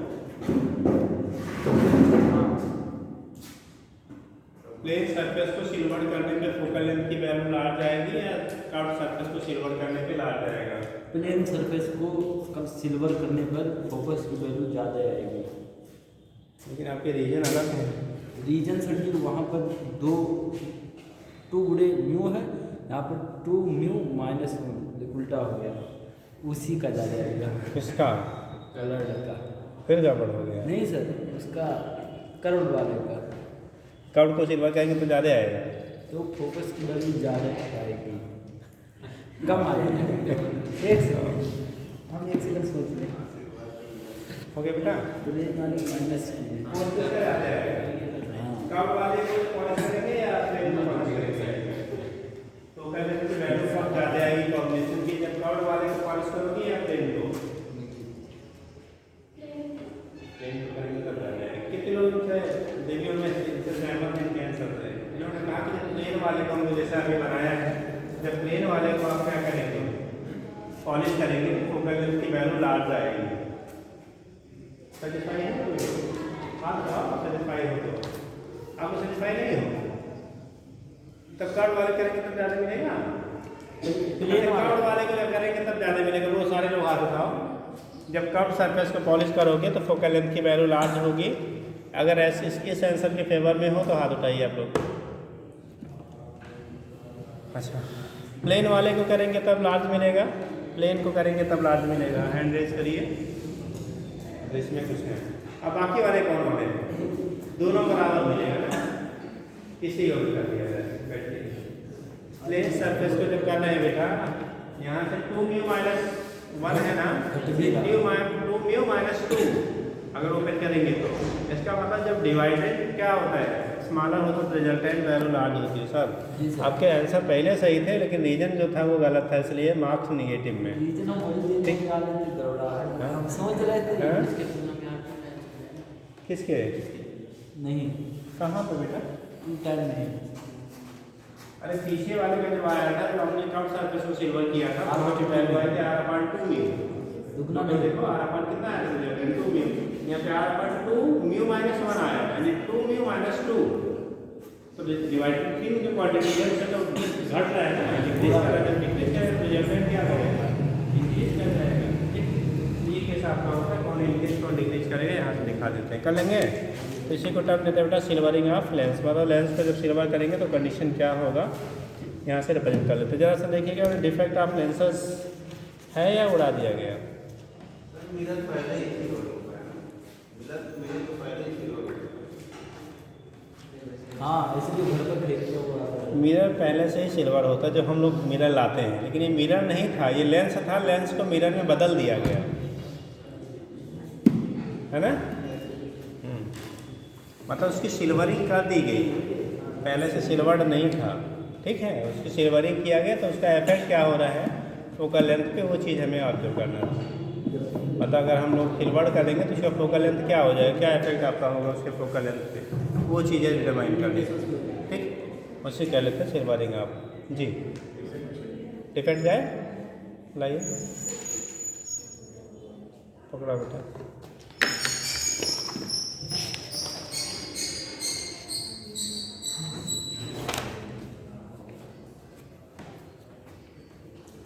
B: प्लेन सरफेस को सिल्वर करने पे फोकल लेंथ की वैल्यू लार्ज आएगी, या कर्व सरफेस को सिल्वर करने पे लार्ज आएगा,
A: प्लेन सरफेस को सिल्वर करने पर फोकस की वैल्यू ज़्यादा आएगी।
B: लेकिन आपके रीजन अलग है,
A: रीजन सर्किल वहाँ पर 2 गुणे म्यू है, यहाँ पर 2 म्यू माइनस 1 उल्टा हो गया, उसी का ज़्यादा आएगा।
B: किसका,
A: कलर का,
B: फिर गड़बड़ हो गया।
A: नहीं सर, उसका करोड़ वाले का,
B: कर्व को सिल्वर करेंगे तो ज़्यादा आएगा,
A: तो फोकस की वैल्यू ज़्यादा आएगी, कम आएगी। एक सेकंड, हम एक सेकंड सोच लें,
B: हो गया बेटा।
A: माइनस
B: कर्व वाले को पॉलिश करेंगे या प्लेन को पॉलिश करेंगे, तो कहते हैं कि वैल्यू बहुत ज़्यादा आएगी कॉम्बिनेशन की। जब कर्व वाले को पॉलिश करोगे या प्लेन को, प्लेन को करेंगे तब ज़्यादा आएगी। कितने लोग देखिए चल रहे हैं। इन्होंने कहा कि जब प्लेन वाले को हमने जैसा अभी बनाया है, जब प्लेन वाले को आप क्या करेंगे, पॉलिश करेंगे, फोकल लेंथ की वैल्यू लार्ज आएगी। सेटिस्फाई है आप सेटिस्फाई हो तो आपको सेटिस्फाई नहीं हो तब कर्व वाले करेंगे तब ज़्यादा मिलेगा। कर्व वाले को जब करेंगे तब ज़्यादा मिलेगा। वो सारे लोग हाथ उठाओ। जब कर्व सरफेस को पॉलिश करोगे तो फोकल लेंथ की वैल्यू लार्ज होगी। अगर ऐसे इसके सेंसर के फेवर में हो तो हाथ उठाइए आप लोग। अच्छा, प्लेन वाले को करेंगे तब लार्ज मिलेगा, प्लेन को करेंगे तब लार्ज मिलेगा। हैंड रेज करिए, तो इसमें कुछ है। अब बाकी वाले कौन वाले हैं, दोनों बराबर मिलेगा ना, इसी को भी कर दिया जाए। बैठिए, प्लेन सरफेस को जब करना है बेटा, यहाँ से 2 म्यू माइनस 1 है ना, 2 म्यू माइनस 2 अगर ओपन करेंगे तो इसका मतलब जब डिवाइडेड क्या होता है, स्मॉलर हो तो रिजल्टेंट वैल्यू लार्ज होती है। सर आपके आंसर पहले सही थे लेकिन रीजन जो था वो गलत था, इसलिए मार्क्स निगेटिव में।
A: हम समझ रहे थे
B: किसके
A: नहीं
B: कहाँ पे बेटा,
A: टाइम नहीं।
B: अरे पीछे वाले का जब आया था तो हमने कब सरफेस को सिल्वर किया था, R/2 म्यू।
A: दुगना
B: तो देखो R/2 कितना आया था, 2 म्यू। यहाँ पे R/2 म्यू माइनस 1 आया, यानी 2 म्यू माइनस 2। तो डिवाइडेड 3 जो क्वांटिटी है उससे तो घट रहा है ना, डिक्रीज कर रहा है। जब डिक्रीज करें तो रिजल्टेंट क्या करेगा, इंक्रीज कर जाएगा। ठीक, ये केस आपका होता है, कौन इंक्रीज कौन डिक्रीज करेगा, यहाँ से दिखा देते हैं, कर लेंगे। तो इसी को टर्म देते हैं बेटा सिल्वरिंग ऑफ लेंस। मतलब लेंस को जब सिल्वर करेंगे तो कंडीशन क्या होगा, यहाँ से रिप्रेजेंट कर लेते हैं। जरा सा देखिएगा डिफेक्ट ऑफ लेंसेस है या उड़ा दिया गया।
C: मिरर पहले ही सिल्वर होगा, मिरर तो पहले ही सिल्वर होगा।
A: हाँ, इसलिए घर पर देखते हो
B: मिरर पहले से ही सिल्वर होता है जब हम लोग मिरर लाते हैं, लेकिन ये मिरर नहीं था, ये लेंस था। लेंस को मिरर में बदल दिया गया है ना। मतलब उसकी सिल्वरिंग कर दी गई, पहले से सिल्वर्ड नहीं था। ठीक है, उसकी सिल्वरिंग किया गया तो उसका इफेक्ट क्या हो रहा है फोकल लेंथ पे, वो चीज़ हमें ऑब्जर्व करना है। मतलब अगर हम लोग सिल्वर्ड करेंगे तो उसका फोकल लेंथ क्या हो जाएगा, क्या इफेक्ट आपका होगा उसके फोकल लेंथ पे, वो चीज़ें डिटरमाइन कर देंगे। ठीक, उससे कह लेते हैं सिल्वरिंग आप जी। डिफेक्ट जाए लाइए, पकड़ा बेटा।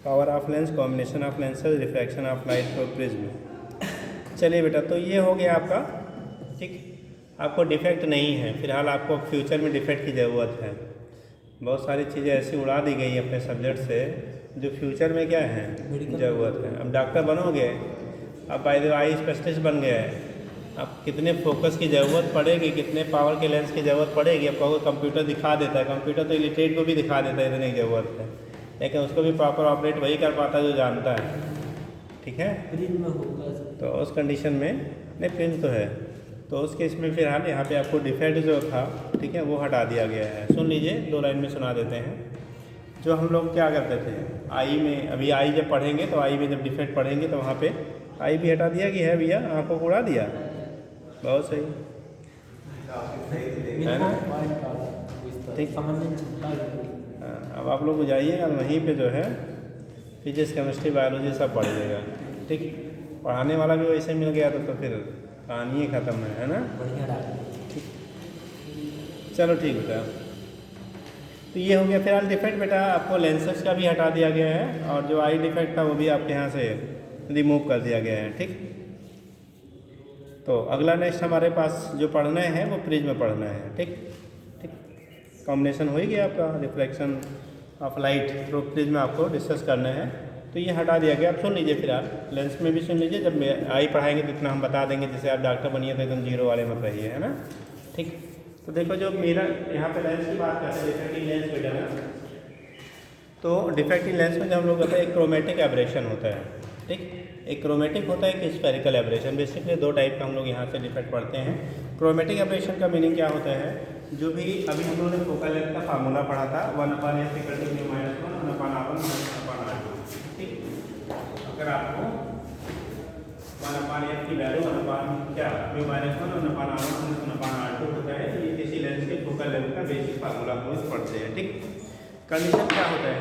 B: Power of lens, combination of lenses, refraction of light through prism. चलिए बेटा, तो ये हो गया आपका। ठीक, आपको डिफेक्ट नहीं है फिलहाल, आपको फ्यूचर में डिफेक्ट की ज़रूरत है। बहुत सारी चीज़ें ऐसी उड़ा दी गई अपने सब्जेक्ट से जो फ्यूचर में क्या है ज़रूरत है। अब डॉक्टर बनोगे, अब बाय द आई स्पेशलिस्ट बन गए, अब कितने फोकस की ज़रूरत पड़ेगी, कितने पावर के लेंस की ज़रूरत पड़ेगी। आपको कंप्यूटर दिखा देता है, कंप्यूटर तो इलिटरेट को भी दिखा देता है इतनी ज़रूरत है, लेकिन उसको भी प्रॉपर ऑपरेट वही कर पाता है जो जानता है। ठीक है,
A: प्रिंट में होगा
B: तो उस कंडीशन में नहीं, प्रिंट तो है, तो उस केस में फिलहाल यहाँ पे आपको डिफेक्ट जो था, ठीक है, वो हटा दिया गया है। सुन लीजिए, 2 लाइन में सुना देते हैं। जो हम लोग क्या करते थे आई में, अभी आई जब पढ़ेंगे तो आई में जब डिफेक्ट पढ़ेंगे तो वहाँ पे आई भी हटा दिया कि है भैया, आँखों को उड़ा दिया। बहुत सही है ना। ठीक, अब आप लोग जाइएगा वहीं पे जो है फिजिक्स, केमिस्ट्री, बायोलॉजी सब पढ़िएगा। ठीक, पढ़ाने वाला भी वैसे मिल गया तो फिर कहानी ही ख़त्म है ना। ठीक, चलो ठीक बेटा, तो ये हो गया फिलहाल डिफेक्ट बेटा। आपको लेंसेज का भी हटा दिया गया है और जो आई डिफेक्ट था वो भी आपके यहाँ से रिमूव कर दिया गया है। ठीक, तो अगला नेक्स्ट हमारे पास जो पढ़ना है वो प्रिज्म पढ़ना है। ठीक, कॉम्बिनेशन हो ही गया आपका, reflection of light through prism आपको डिस्कस करना है, तो ये हटा दिया गया। आप सुन लीजिए फिलहाल, लेंस में भी सुन लीजिए, जब आई पढ़ाएंगे तो इतना हम बता देंगे, जैसे आप डॉक्टर बनिए तो एकदम 0 वाले मत रहिए, है ना। ठीक, तो देखो जो मेरा यहाँ पे लेंस की बात करते हैं, डिफेक्टिव लेंस बेटा ना, तो डिफेक्टिव लेंस में जब हम लोग कहते हैं एक क्रोमेटिक एब्रेशन होता है। ठीक, एक क्रोमेटिक होता है, एक स्फेरिकल एब्रेशन। बेसिकली 2 टाइप का हम लोग यहाँ से डिफेक्ट पढ़ते हैं। क्रोमेटिक एब्रेशन का मीनिंग क्या होता है, जो भी अभी हम लोगों ने फोकल लेंथ का फार्मूला पढ़ा था 1/f = -1 1/r2। ठीक, अगर आपको 1/f की वैल्यू 1/क्या -1 1/r1 1/r2 होता है, ये किसी लेंस के फोकल लेंथ का बेसिक फार्मूला हम लोग पढ़ते हैं। ठीक, कंडीशन क्या होता है,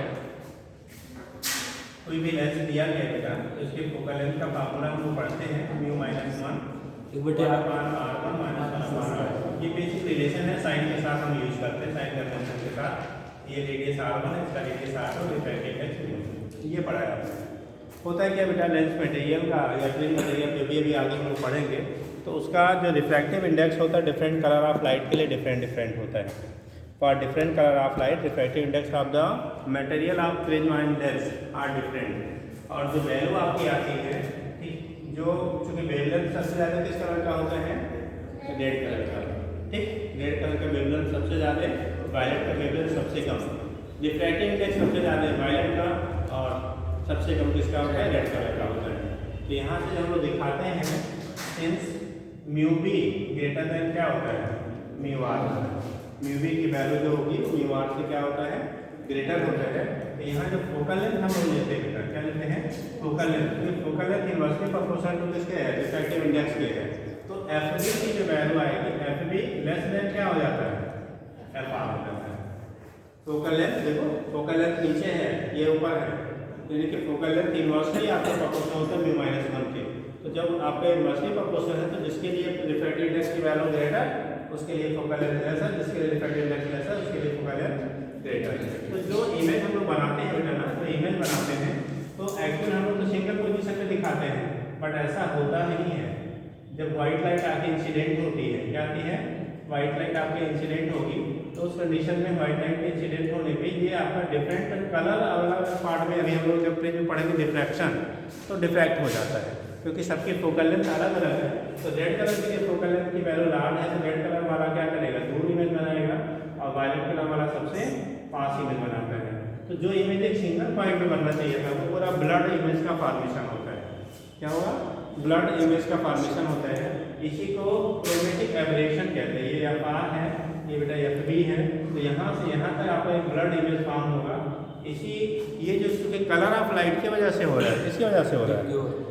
B: कोई भी लेंस दिया गया बेटा तो इसके फोकल लेंथ का फार्मूला हम लोग पढ़ते हैं म्यू माइनस 1
A: एक बेटे आप
B: r1 माइनस 1/r। ये बेसिक रिलेशन है, साइन के साथ हम यूज करते हैं, साइन कन्वेंशन के साथ। ये रेडियस r1 है, इसका radius r2, refractive index mu. ये पढ़ाया आपने। होता है क्या बेटा, लेंस मटेरियल का या फ्रिंज मटेरियल जो भी अभी आगे हम लोग पढ़ेंगे तो उसका जो रिफ्रैक्टिव इंडेक्स होता है डिफरेंट कलर ऑफ लाइट के लिए डिफरेंट होता है। For different colour of light refractive index of the material of prism and lens are different. और जो वैल्यू आपकी आती है, ठीक, जो चूँकि वेवलेंथ सबसे ज़्यादा किस कलर का होता है, रेड कलर का। ठीक, रेड कलर का वेवलेंथ सबसे ज़्यादा, वायलेट का वेवलेंथ सबसे कम। रिफ्रैक्टिव इंडेक्स सबसे ज़्यादा वायलेट का और सबसे कम किसका होता है, रेड कलर का होता है। तो यहाँ से हम लोग दिखाते हैं since mu be greater than क्या होता है, म्यू आर। म्यू बी की वैल्यू जो होगी म्यू आर से क्या होता है, ग्रेटर होता है। तो यहाँ जो फोकल लेंथ हम लोग लेते हैं बेटा, क्या लेते हैं, फोकल लेंथ। तो focal length inversely proportional to किसके है, रिफ्रैक्टिव इंडेक्स के है। तो एफ बी की जो वैल्यू आएगी, एफ बी लेस देन क्या हो जाता है, एफ आर हो जाता है। फोकल लेंथ देखो, फोकल लेंथ नीचे है, ये ऊपर है, यानी कि फोकल लेंथ इनवर्सली आपका प्रोपोर्शनल होता है म्यू माइनस 1 के। तो जब आपका इनवर्सली प्रोपोर्शनल है तो जिसके लिए रिफ्रैक्टिव इंडेक्स की वैल्यू ग्रेटर उसके लिए फोकल लेंथ लेस है, जिसके लिए रिफ्रैक्टिव इंडेक्स लेस है उसके लिए फोकल लेंथ ग्रेटर। तो जो इमेज हम लोग बनाते हैं बेटा ना, तो इमेज बनाते हैं तो एक्चुअल हम लोग तो सिंगल पोजीशन में दिखाते हैं, बट ऐसा होता नहीं है। जब व्हाइट लाइट आके इंसिडेंट होती है, क्या आती है, व्हाइट लाइट आपके इंसिडेंट होगी, तो उस कंडीशन में व्हाइट लाइट के इंसिडेंट होने पे ये आपका डिफरेंट कलर अलग अलग पार्ट में, अभी हम लोग जब प्रिज्म पढ़ेंगे डिफ्रैक्शन तो डिफ्रैक्ट हो जाता है, क्योंकि सबकी फोकल लेंथ अलग अलग है। तो रेड कलर के लिए फोकल लेंथ की वैल्यू लार्ज है, तो रेड कलर वाला क्या करेगा, दूर इमेज बनाएगा, और वायलेट कलर वाला सबसे पास इमेज बनाता है। तो जो इमेज एक सिंगल पॉइंट में बनना चाहिए था वो पूरा ब्लड इमेज का फॉर्मेशन होता है। क्या होगा, ब्लड इमेज का फॉर्मेशन होता है। इसी को क्रोमेटिक एब्रेशन कहते हैं। ये एफ आर है, ये बेटा एफ बी है, तो यहाँ से यहाँ तक आपका एक ब्लड इमेज फॉर्म होगा। इसी ये जो चूँकि कलर ऑफ लाइट की वजह से हो रहा है, किसकी वजह से हो रहा है,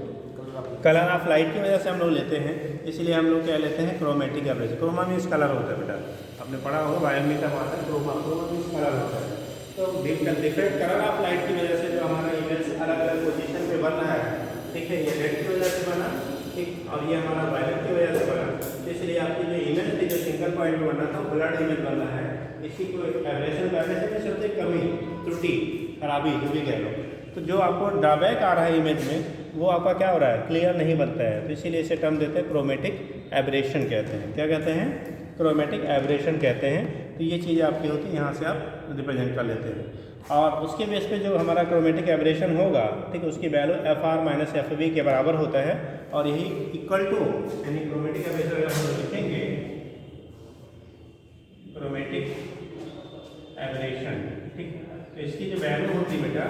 B: कलर ऑफ लाइट की वजह से हम लोग लेते हैं, इसलिए हम लोग क्या लेते हैं, chromatic aberration. Chroma means colour होता है बेटा, आपने पढ़ा होगा बायोलॉजी का बात है, क्रोमा मीन्स कलर होता है। तो डिफरेंट कलर ऑफ लाइट की वजह से जो हमारा इमेज अलग अलग पोजीशन पे बन रहा है, ठीक है, ये रेड की वजह से बना, ठीक, और ये हमारा वायलेट की वजह से बना। इसलिए आपकी जो इमेज थी जो सिंगल पॉइंट में बनना था ब्लड इमेज बन रहा है। इसी को एब्रेशन करने से सबसे कमी, त्रुटि, खराबी जो भी कह लो। तो जो आपको ड्रॉबैक आ रहा है इमेज में वो आपका क्या हो रहा है, क्लियर नहीं बनता है। तो इसीलिए इसे टर्म देते हैं क्रोमेटिक एब्रेशन कहते हैं। क्या कहते हैं, क्रोमेटिक एब्रेशन कहते हैं। तो ये चीज़ आपकी होती है, यहाँ से आप रिप्रेजेंट कर लेते हैं। और उसके बेस पे जो हमारा क्रोमेटिक एब्रेशन होगा, ठीक है, उसकी value F R minus F B के बराबर होता है। और यही इक्वल टू, यानी क्रोमेटिक एब्रेशन अगर हम लिखेंगे, क्रोमेटिक एब्रेशन, ठीक, तो इसकी जो वैल्यू होती है बेटा,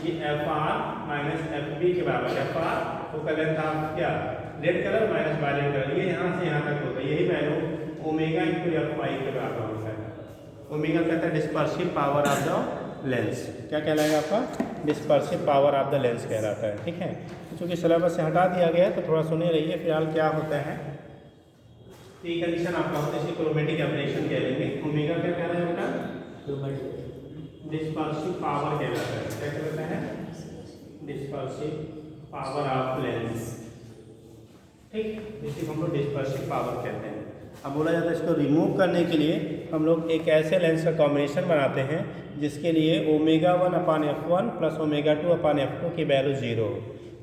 B: ये F R minus F B के बराबर। F R focal length of क्या, red colour minus violet colour, ये यहाँ से यहाँ तक होता है। यही value omega into F Y के बराबर होता है। ओमेगा कहता है dispersive power of the lens. क्या कहलाएगा आपका, dispersive power of the lens कहलाता है। ठीक है, तो चूँकि सिलेबस से हटा दिया गया है तो थोड़ा सुने रहिए। फिलहाल क्या होता है, ये कंडीशन आपका होता है, इसे क्रोमेटिक एब्रेशन कह लेंगे। ओमेगा क्या कह रहा है बेटा, डिस्पर्सिव पावर कहलाता है। क्या कहलाता है, डिस्पर्सिव पावर ऑफ लेंस। ठीक, इसी को हम लोग डिस्पर्सिव पावर कहते हैं। अब बोला जाता है इसको रिमूव करने के लिए हम लोग एक ऐसे लेंस का कॉम्बिनेशन बनाते हैं जिसके लिए omega 1/f1 plus omega 2/f2 की वैल्यू 0 हो।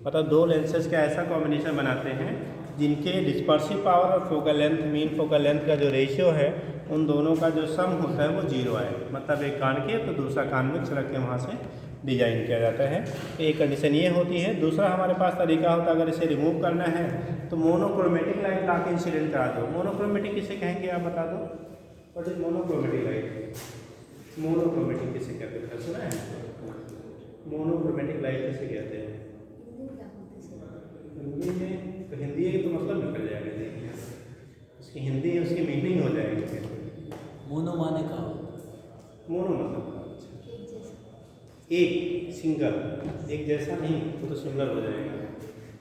B: मतलब दो लेंसेज का ऐसा कॉम्बिनेशन बनाते हैं जिनके डिस्पर्सिव पावर और focal length, mean focal length का जो रेशियो है, उन दोनों का जो सम होता है वो 0 आए। मतलब एक कान के तो दूसरा कान में छिड़क के वहाँ से डिजाइन किया जाता है। एक कंडीशन ये होती है। दूसरा हमारे पास तरीका होता है, अगर इसे रिमूव करना है तो मोनोक्रोमेटिक लाइट ला के इंसिडेंट करा दो। मोनोक्रोमेटिक किसे कहेंगे आप बता दो, what is monochromatic light, monochromatic किसे कहते हैं, सुना है, मोनोक्रोमेटिक लाइट किसे कहते हैं, हिंदी में तो हिंदी है तो मतलब निकल जाएगा, देखिए उसकी हिंदी है, उसकी मीनिंग हो जाएगी।
A: मोनो माने का,
B: मोनो मतलब एक, सिंगल, एक जैसा नहीं वो तो सिंगल हो जाएगा।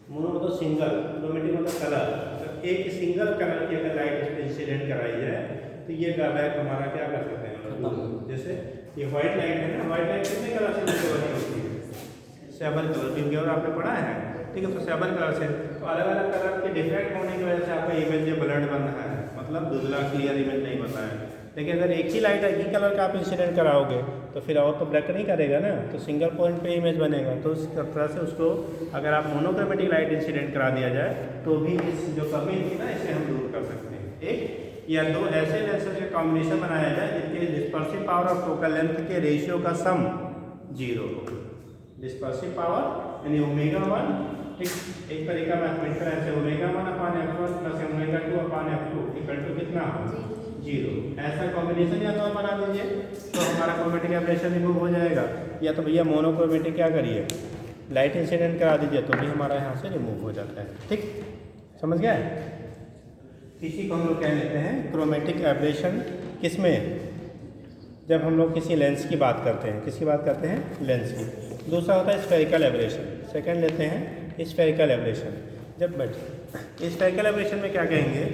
B: मोनो मतलब सिंगल, क्रोमेटिक मतलब कलर। तो एक सिंगल कलर की अगर लाइट इंसिडेंट कराई जाए तो ये ड्रॉबैक हमारा क्या कर सकते हैं हम लोग। जैसे ये व्हाइट लाइट है ना, व्हाइट लाइट कितने कलर से डिस्कवर होती है? 7 कलर, जिनके और आपने पढ़ा है, ठीक है। तो 7 कलर से, तो अलग अलग कलर के डिफरेंट होने की वजह से आपका इमेज जो ब्लर्ड बन रहा है, मतलब धुंधला क्लियर इमेज नहीं बता है। लेकिन अगर एक ही लाइट एक ही कलर का आप इंसिडेंट कराओगे तो फिर और तो ब्लैक नहीं करेगा ना, तो सिंगल पॉइंट पे इमेज बनेगा। तो उस तरह से उसको अगर आप मोनोक्रोमेटिक लाइट इंसिडेंट करा दिया जाए तो भी इस जो कमी थी ना, इसे हम दूर कर सकते हैं। एक या दो ऐसे लेंसेज का कॉम्बिनेशन बनाया जाए जिनके डिस्पर्सिव पावर और फोकल लेंथ के रेशियो का सम 0 हो। डिस्पर्सिव पावर यानी ओमेगा 1, ठीक, एक तरीका मैथमेटिकल ऐसे omega 1/f1 plus omega 2/f2 equal to कितना हो? 0। ऐसा कॉम्बिनेशन या तो आप बना दीजिए तो हमारा क्रोमेटिक एब्रेशन रिमूव हो जाएगा, या तो भैया मोनोक्रोमेटिक क्या करिए, लाइट इंसिडेंट करा दीजिए तो भी हमारा यहाँ से रिमूव हो जाता है। ठीक, समझ गया? इसी को हम लोग कह लेते हैं क्रोमेटिक एब्रेशन। किसमें? जब हम लोग किसी लेंस की बात करते हैं। किसकी बात करते हैं? लेंस की। दूसरा होता है स्फेरिकल एब्रेशन। सेकंड लेते हैं स्फेरिकल एब्रेशन। जब स्फेरिकल एब्रेशन में क्या कहेंगे,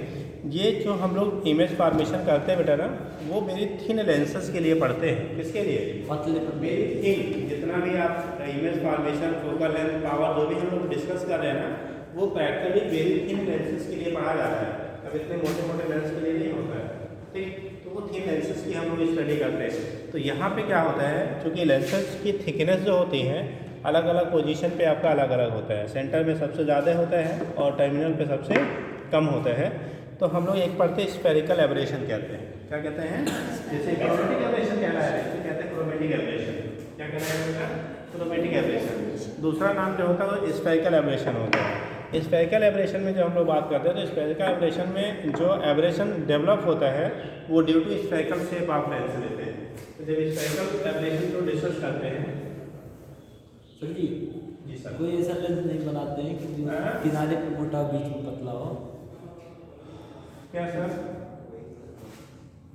B: ये जो हम लोग इमेज फॉर्मेशन करते हैं बेटा ना, वो वेरी थिन लेंसेज के लिए पढ़ते हैं। किसके लिए?
A: पतले
B: वेरी थिन। जितना भी आप image formation, focal length, power जो भी हम लोग डिस्कस कर रहे हैं ना, वो प्रैक्टिकली वेरी थिन लेंसेज के लिए पढ़ा जाता है। अब इतने मोटे मोटे लेंस के लिए नहीं होता है, ठीक। तो वो थिन लेंसेज की हम लोग स्टडी करते हैं। तो यहाँ पे क्या होता है, चूँकि लेंसेज की थिकनेस जो होती है अलग अलग पोजीशन पे आपका अलग अलग होता है। सेंटर में सबसे ज़्यादा होता है और टर्मिनल पे सबसे कम होता है। तो हम लोग एक पढ़ते हैं स्फेरिकल एब्रेशन कहते हैं। क्या कहते हैं? जैसे क्रोमेटिक एब्रेशन कहना है, इसे कहते हैं क्रोमेटिक एब्रेशन। क्या कहना है बेटा? Chromatic aberration. दूसरा नाम जो होता है वो स्फेरिकल एब्रेशन होता है। स्फेरिकल एब्रेशन में जब हम लोग बात करते हैं तो स्फेरिकल एब्रेशन में जो एब्रेशन डेवलप होता है वो due to spherical shape of lens लेते हैं। तो जब स्फेरिकल एब्रेशन को डिस्कस करते हैं,
A: सर जी
B: सर,
A: कोई ऐसा लेंस नहीं बनाते हैं कि जो किनारे पे मोटा बीच में पतला हो?
B: क्या सर?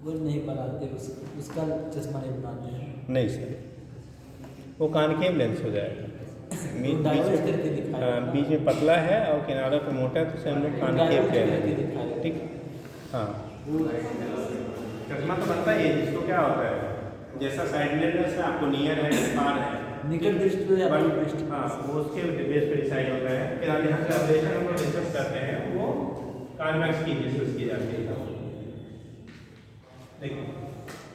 A: वो नहीं बनाते, उसका चश्मा नहीं बनाते हैं।
B: नहीं सर, वो कॉनकेव लेंस हो जाएगा। बीच में पतला है और किनारों पे मोटा है, तो उसे हम लोग कॉनकेव कहते हैं। ठीक, हाँ। चश्मा तो बनता ही है, जिसको क्या होता है, जैसा साइड लेंस है आपको नियर है, फार है,
A: निकट दृष्टि या दूर दृष्टि,
B: हाँ, वो उसके बेस पे डिसाइड होता है। फिर आप यहाँ से एब्रेशन हम लोग डिस्कस करते हैं, वो कॉन्वेक्स की डिस्कस की जाती है। देखो,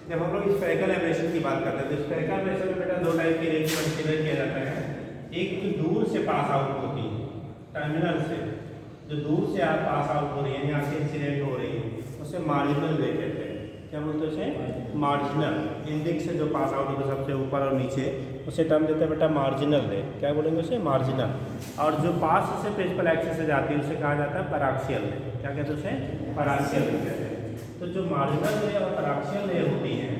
B: जब हम लोग स्फेरिकल एब्रेशन की बात करते हैं तो स्फेरिकल एब्रेशन में बेटा दो टाइप की रेंज कंसीडर किया जाता है। एक तो दूर से पास आउट होती है, टर्मिनल से जो दूर से आप पास आउट हो रही है, यहाँ से इंसिडेंट हो रही है, उसे मार्जिनल रे कहते हैं। क्या बोलते हैं उसे? मार्जिनल। इंडेक्स से जो पास आउट होता है सबसे ऊपर और नीचे, उसे टर्म देते हैं बेटा मार्जिनल रे। क्या बोलेंगे उसे? मार्जिनल। और जो पास से प्रिंसिपल एक्सिस से जाती है उसे कहा जाता है पैराक्सियल रे। क्या कहते हैं उसे? पैराक्सियल रे कहते हैं। तो जो मार्जिनल रे और पैराक्सियल रे होती हैं,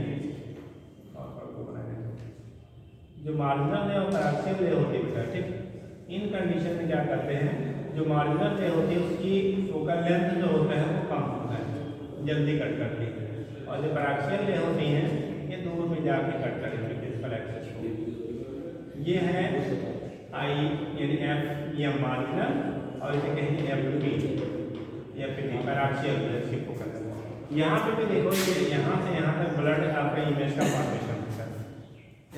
B: जो मार्जिनल रे और पैराक्सियल रे होती है बेटा, ठीक, इन कंडीशन में क्या करते हैं, जो मार्जिनल रे होती है उसकी फोकल लेंथ जो होता है वो कम होता है, जल्दी कट करती है, और जो पैराक्सियल रे होती हैं ये दूर में जाके कट करेंगे प्रिंसिपल एक्सिस को। ये है आई यानी एफ, ये मार्जिनल, और इसे कहेंगे F P, F P paraxial रे की फोकल। यहाँ पे भी देखो, ये यहाँ से यहाँ तक ब्लड आपका इमेज का फॉर्मेशन होता है।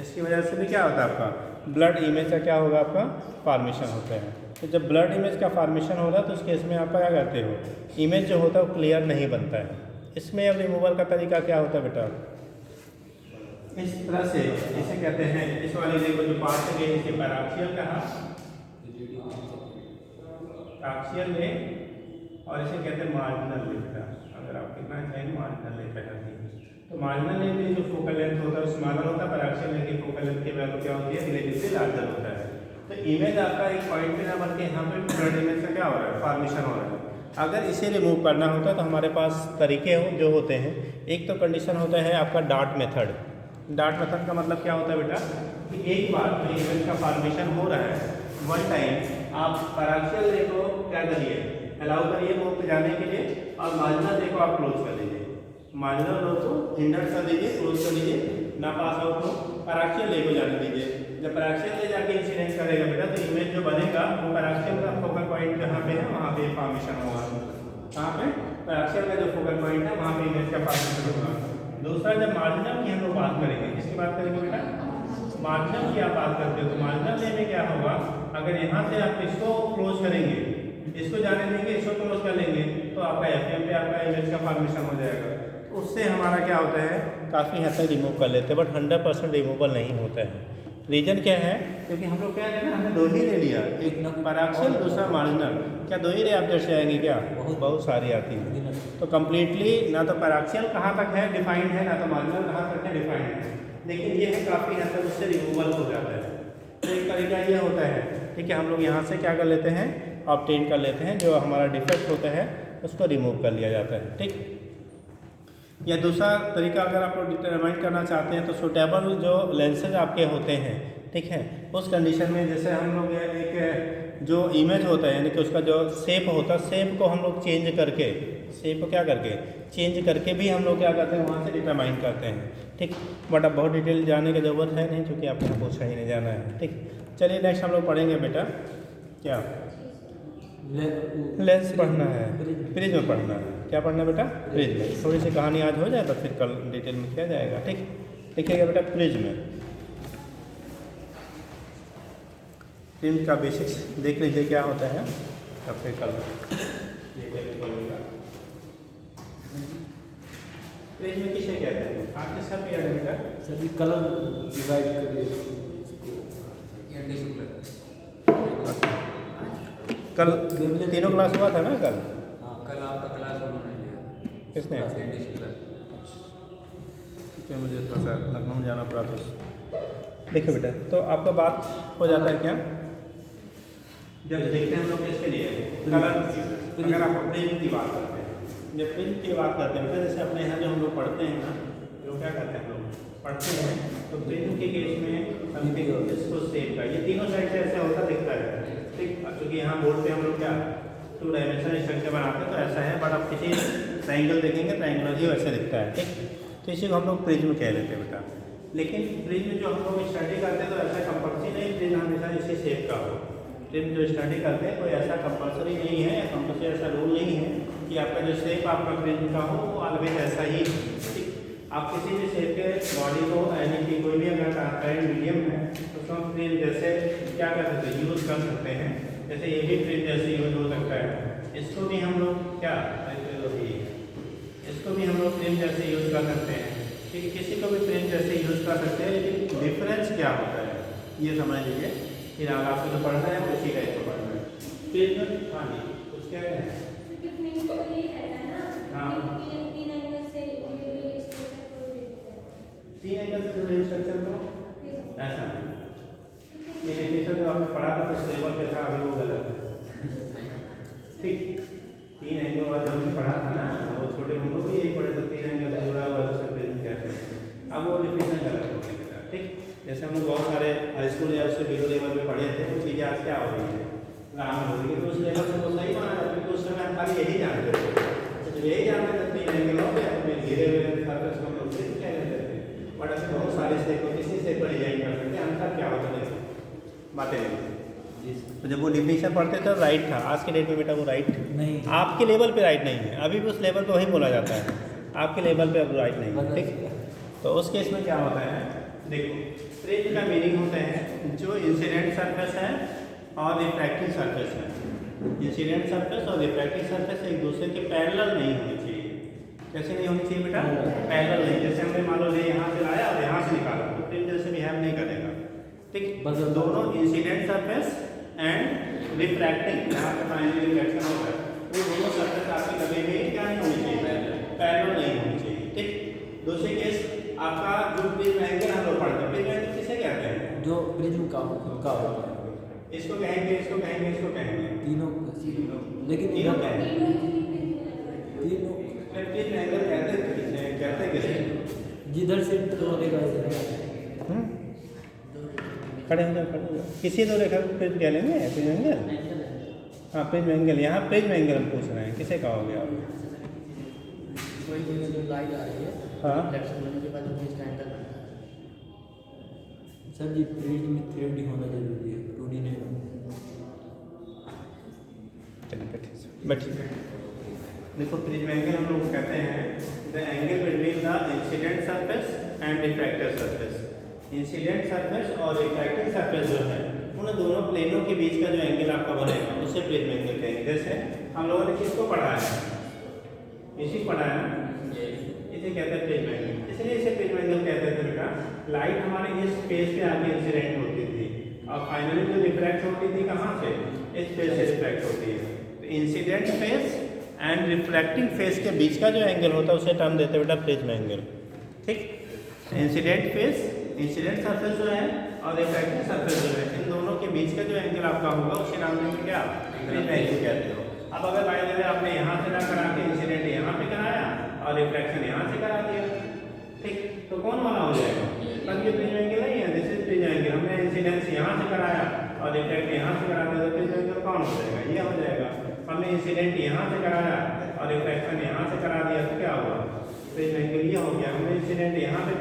B: इसकी वजह से भी क्या होता है, आपका ब्लड इमेज का क्या होगा, आपका फॉर्मेशन होता है। तो जब ब्लड इमेज का फॉर्मेशन हो रहा है तो उस केस में आप क्या करते हो, इमेज जो होता है वो क्लियर नहीं बनता है। इसमें अब रिमूवल का तरीका क्या होता है बेटा, इस तरह से इसे कहते हैं, इस वाले देखो जो पार्ट है इसे पैराक्सियल कहा, पैराक्सियल ले, और इसे कहते हैं मार्जिनल ले। अगर आप कितना चाहेंगे मार्जिनल ले पहले, तो मार्जिनल ले में जो फोकल लेंथ होता है वो स्मॉलर होता है, पैराक्सियल ले की फोकल लेंथ की वैल्यू क्या होती है, रिलेटिवली लार्जर होता है। तो इमेज आपका एक पॉइंट पे ना बन के यहाँ पे ब्लड इमेज का क्या हो रहा है, फॉर्मेशन हो रहा है। अगर इसे रिमूव करना होता है तो हमारे पास तरीके जो होते हैं, एक तो कंडीशन होता है आपका डार्ट मेथड। डार्ट मेथड का मतलब क्या होता है बेटा, कि एक बार जो इमेज का फॉर्मेशन हो रहा है, वन टाइम आप पैराक्सियल रे को क्या करिए, अलाउ करिए मुंह पे जाने के लिए, और मार्जिनल रे को आप क्लोज कर दीजिए। मार्जिनल रो को हिंडर कर दीजिए, क्लोज कर दीजिए, ना पास आउट हो, पैराक्सियल ले को जाने दीजिए। जब पैराक्सियल ले जाके इंसिडेंट करेगा बेटा तो इमेज जो बनेगा वो पैराक्सियल का फोकल पॉइंट जहाँ पे है वहाँ पे फॉर्मेशन होगा। कहाँ पे पैराक्सियल का जो फोकल पॉइंट है वहाँ पे इमेज का फॉर्मेशन होगा। दूसरा जब मार्जिनल की हम लोग बात करेंगे, किसकी बात करेंगे बेटा? मार्जिनल की आप बात करते हो तो मार्जिनल में क्या होगा, अगर यहाँ से आप इसको क्लोज करेंगे, इसको जाने देंगे, इसको क्लोज कर लेंगे तो आपका एफएम पे आपका इमेज का फॉर्मेशन हो जाएगा। उससे हमारा क्या होता है, काफ़ी हद तक रिमूव कर लेते हैं, बट 100% रिमूवल नहीं होता है। रीजन क्या है, क्योंकि हम लोग क्या है ना, हमने दो ही ले लिया, एक पैराक्सियल दूसरा मार्जिनल। क्या दो ही रे आप जैसे आएंगे क्या? बहुत सारी आती हैं। तो कम्प्लीटली ना तो पैराक्सियल कहाँ तक है डिफाइंड है, ना तो मार्जिनल कहाँ तक है डिफाइंड है, लेकिन ये है काफ़ी हद तक उससे रिमूवल हो जाता है। तो एक तरीका ये होता है, ठीक है, हम लोग यहाँ से क्या कर लेते हैं, ऑब्टेन कर लेते हैं, जो हमारा डिफेक्ट होता है उसको रिमूव कर लिया जाता है, ठीक। या दूसरा तरीका अगर आप लोग डिटरमाइन करना चाहते हैं तो सूटेबल जो लेंसेज आपके होते हैं, ठीक है, उस कंडीशन में जैसे हम लोग एक जो इमेज होता है यानी कि उसका जो शेप होता है, शेप को हम लोग चेंज करके, शेप को क्या करके चेंज करके भी हम लोग क्या करते हैं वहाँ से डिटरमाइन करते हैं, ठीक। बट अब बहुत डिटेल जाने की ज़रूरत है नहीं, क्योंकि आपको पूछा ही नहीं जाना है, ठीक। चलिए नेक्स्ट हम लोग पढ़ेंगे बेटा क्या, लेंस पढ़ना है, प्रिज्म पढ़ना है। क्या पढ़ना है बेटा? प्रिज्म। थोड़ी सी कहानी आज हो जाए तो फिर कल डिटेल में किया जाएगा, ठीक। देखिएगा बेटा प्रिज्म, प्रिज्म का बेसिक्स देख लीजिए क्या होता है, तब फिर कल प्रिज्म किसे कहते हैं आपके सब याद है बेटा?
A: सभी कलर डिवाइड करिए।
B: कल तीनों क्लास हुआ था ना कल?
D: हाँ, कल आपका क्लास उन्होंने लिया।
B: किसने? क्योंकि मुझे थोड़ा सा लखनऊ जाना पड़ा तो देखिए बेटा, तो आपका बात हो जाता है क्या, जब देखते हैं हम लोग किसके लिए कलर, अगर आप प्रिज्म की बात करते हैं, जब प्रिज्म की बात करते हैं बेटा, जैसे अपने यहाँ जो हम लोग पढ़ते हैं ना, जो क्या करते हैं हम लोग पढ़ते हैं, तो प्रिज्म के केस में समथिंग इसको सेव का, ये तीनों साइड से ऐसे होता दिखता है, ठीक। क्योंकि यहाँ बोर्ड पे हम लोग क्या 2 डायमेंशनल स्ट्रक्चर बनाते हैं तो ऐसा है, बट आप किसी ट्रायंगल देखेंगे ट्रायंगुलर ही वैसे दिखता है, ठीक। तो इसी को हम लोग प्रिज्म कह लेते हैं बेटा। लेकिन प्रिज्म जो हम लोग स्टडी करते हैं तो ऐसा कंपल्सरी नहीं प्रिज्म हमेशा इसी शेप का हो। प्रिज्म जो स्टडी करते हैं कोई ऐसा कंपल्सरी नहीं है, कंपल्सरी ऐसा रूल नहीं है कि आपका जो शेप आपका प्रिज्म का हो वो ऑलवेज ऐसा ही, ठीक। आप किसी भी शेप के बॉडी को यानी कि कोई भी अगर ट्रांसपेरेंट मीडियम है तो उसको हम प्रिज्म जैसे क्या कर सकते हैं, यूज़ कर सकते हैं। जैसे ये भी प्रिज्म जैसे यूज हो सकता है, इसको भी हम लोग क्या, इसको भी हम लोग प्रिज्म जैसे यूज कर सकते हैं, ठीक। किसी को भी प्रिज्म जैसे यूज कर सकते हैं, लेकिन डिफरेंस क्या होता है ये समझ लीजिए। फिर आगे आपको जो पढ़ना है वो इसी का इसको पढ़ना है। प्रिज्म हाँ जी कुछ क्या है, हाँ 3 एंगल से जुड़े स्ट्रक्चर को ऐसा ये डेफिनेशन जो आपने पढ़ा था तो लेवल पे था, अभी वो गलत है, ठीक। 3 एंगल वाला जो हमने पढ़ा था ना, वो छोटे हम लोग भी यही पढ़े थे, 3 एंगल से जुड़ा हुआ तो प्रिज्म कहते हैं। अब वो डेफिनेशन गलत हो गया, ठीक। जैसे हम लोग बहुत सारे हाई स्कूल या उससे बिलो लेवल पे पढ़े थे, वो चीज़ें आज क्या हो रही है राम हो रही है, तो उस लेवल से वो सही माना जाता है, उस समय हम खाली यही जानते थे, तो यही जानते थे 3 एंगल हो गया, फिर धीरे धीरे सर्कस को हम लोग प्रिज्म कह लेते थे। बट ऐसे बहुत सारे स्टेप को किसी स्टेप पर डिजाइन कर सकते हैं, अंतर क्या होता है बातें। तो जब वो डिफिनेशन पढ़ते थे राइट था, आज के डेट में बेटा वो राइट
A: नहीं,
B: आपके लेवल पे राइट नहीं है, अभी भी उस लेवल पे वही बोला जाता है, आपके लेवल पे अब राइट नहीं है, ठीक। तो उस केस में क्या होता है, देखो प्रिज्म का मीनिंग होता है जो इंसिडेंट सरफेस है और रिफ्रैक्टिव सरफेस है। इंसिडेंट सरफेस और रिफ्रैक्टिव सरफेस एक दूसरे के पैरेलल नहीं होनी चाहिए। कैसे नहीं होनी चाहिए बेटा? पैरेलल नहीं। जैसे हमने मान लो यहाँ से लाया और यहाँ से निकाला तो प्रिज्म जैसे बिहेव नहीं करेगा, ठीक। बस दोनों इंसिडेंट सरफेस एंड रिफ्रैक्टिंग यहाँ पे फाइनली रिफ्लेक्शन होता है, वो दोनों सरफेस आपकी कभी भी क्या नहीं होनी चाहिए, पैरेलल नहीं होनी चाहिए, ठीक। दूसरे केस आपका जो प्रिज्म एंगल हम लोग पढ़ते हैं, प्रिज्म एंगल किसे कहते हैं?
A: जो प्रिज्म का होता है,
B: इसको कहेंगे, इसको कहेंगे, इसको कहेंगे,
A: तीनों, लेकिन
B: तीनों कहेंगे,
A: तीनों
B: प्रिज्म एंगल कहते किसे?
A: जिधर से होगा
B: खड़े हो जाओ, किसी दो रेखा को प्रिज्म कह लेंगे, प्रिज्म एंगल। हाँ प्रिज्म एंगल, यहाँ प्रिज्म एंगल हम पूछ रहे हैं, किसे कहोगे आप?
D: कोई जो लाइट आ रही है,
B: हाँ
D: रिफ्लेक्शन होने के बाद जो इसका एंगल बनता है।
A: सर जी प्रिज्म में 3D होना जरूरी है, 2D नहीं।
B: चलिए बैठिए। देखो प्रिज्म एंगल हम लोग कहते हैं the angle between the incident surface and refracted surface. Incident surface और रिफ्रैक्टेड सरफेस जो है उन दोनों प्लेनों के बीच का जो एंगल आपका बनेगा उसे प्रिज्म एंगल कहेंगे। जैसे हम लोगों ने किसको पढ़ा है, इसी पढ़ा है ना, इसे कहते हैं प्रिज्म एंगल। इसलिए इसे प्रिज्म एंगल कहते थे बेटा। लाइट हमारे इस फेस पे आके इंसिडेंट होती थी और फाइनली जो रिफ्रैक्ट होती थी कहाँ से, इस फेस से रिफ्रैक्ट होती है। तो incident face and refracting face के बीच का जो एंगल होता है उसे टर्म देते हैं बेटा प्रिज्म एंगल। ठीक, इंसिडेंट फेस, इंसिडेंट सरफेस जो है और रिफ्रैक्टिंग सरफेस जो है, इन दोनों के बीच का जो एंगल आपका होगा उसे नाम देंगे क्या, प्रिज्म एंगल कहते हो। अब अगर बाय द वे आपने यहाँ से ना करा के इंसिडेंट यहाँ पे कराया और रिफ्रैक्शन यहाँ से करा दिया, ठीक, तो कौन वाला हो जाएगा, तब ये प्रिज्म एंगल नहीं है, दिस इज प्रिज्म एंगल। हमने इंसिडेंस यहाँ से कराया और रिफ्रैक्ट यहाँ से करा दिया तो प्रिज्म एंगल कौन हो जाएगा, ये हो जाएगा। हमने इंसिडेंट यहाँ से कराया और रिफ्रैक्शन यहाँ से करा दिया तो क्या हुआ, प्रिज्म एंगल ये हो गया। हमने इंसिडेंट यहाँ पे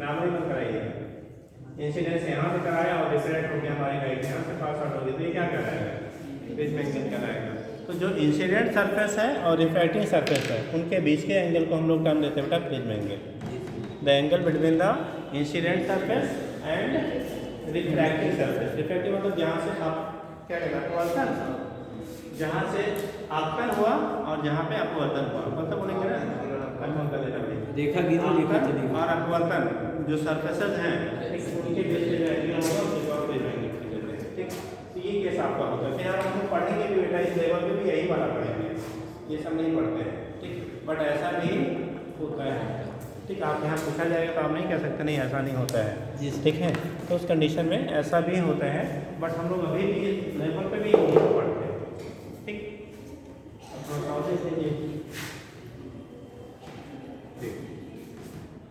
B: नाम नहीं बन कराइए, इंसिडेंस यहाँ से कराया और रिफ्रैक्ट हो गया, हमारी लाइट यहाँ से पास आउट हो गई, तो ये क्या कराएगा, प्रिज्म एंगल कराएगा। तो जो इंसिडेंट सरफेस है और रिफ्रैक्टिंग सरफेस है उनके बीच के एंगल को हम लोग टर्म देते हैं बेटा prism angle. The angle between the incident surface and refracting surface. Refracting मतलब जहाँ से आप क्या कहना अपवर्तन, जहाँ से आपतन हुआ और जहाँ पे अपवर्तन हुआ, मतलब बोलेंगे ना
A: देखा कि तो देखा चली
B: और अपवर्तन जो सरफेसेस हैं उनके बीच में जो एंगल होगा उसे और प्रिज्म एंगल कहते हैं। ठीक, तो ये केस आपका होगा। फिर हम लोग पढ़ेंगे भी बेटा, इस लेवल पे भी यही वाला पढ़ेंगे, ये सब नहीं पढ़ते हैं। ठीक, बट ऐसा भी होता है। ठीक, आप यहाँ पूछा जाएगा तो आप नहीं कह सकते नहीं ऐसा नहीं होता है, ठीक है। तो उस कंडीशन में ऐसा भी होता है, बट हम लोग अभी भी इस लेवल पे भी यही पढ़ते हैं। ठीक,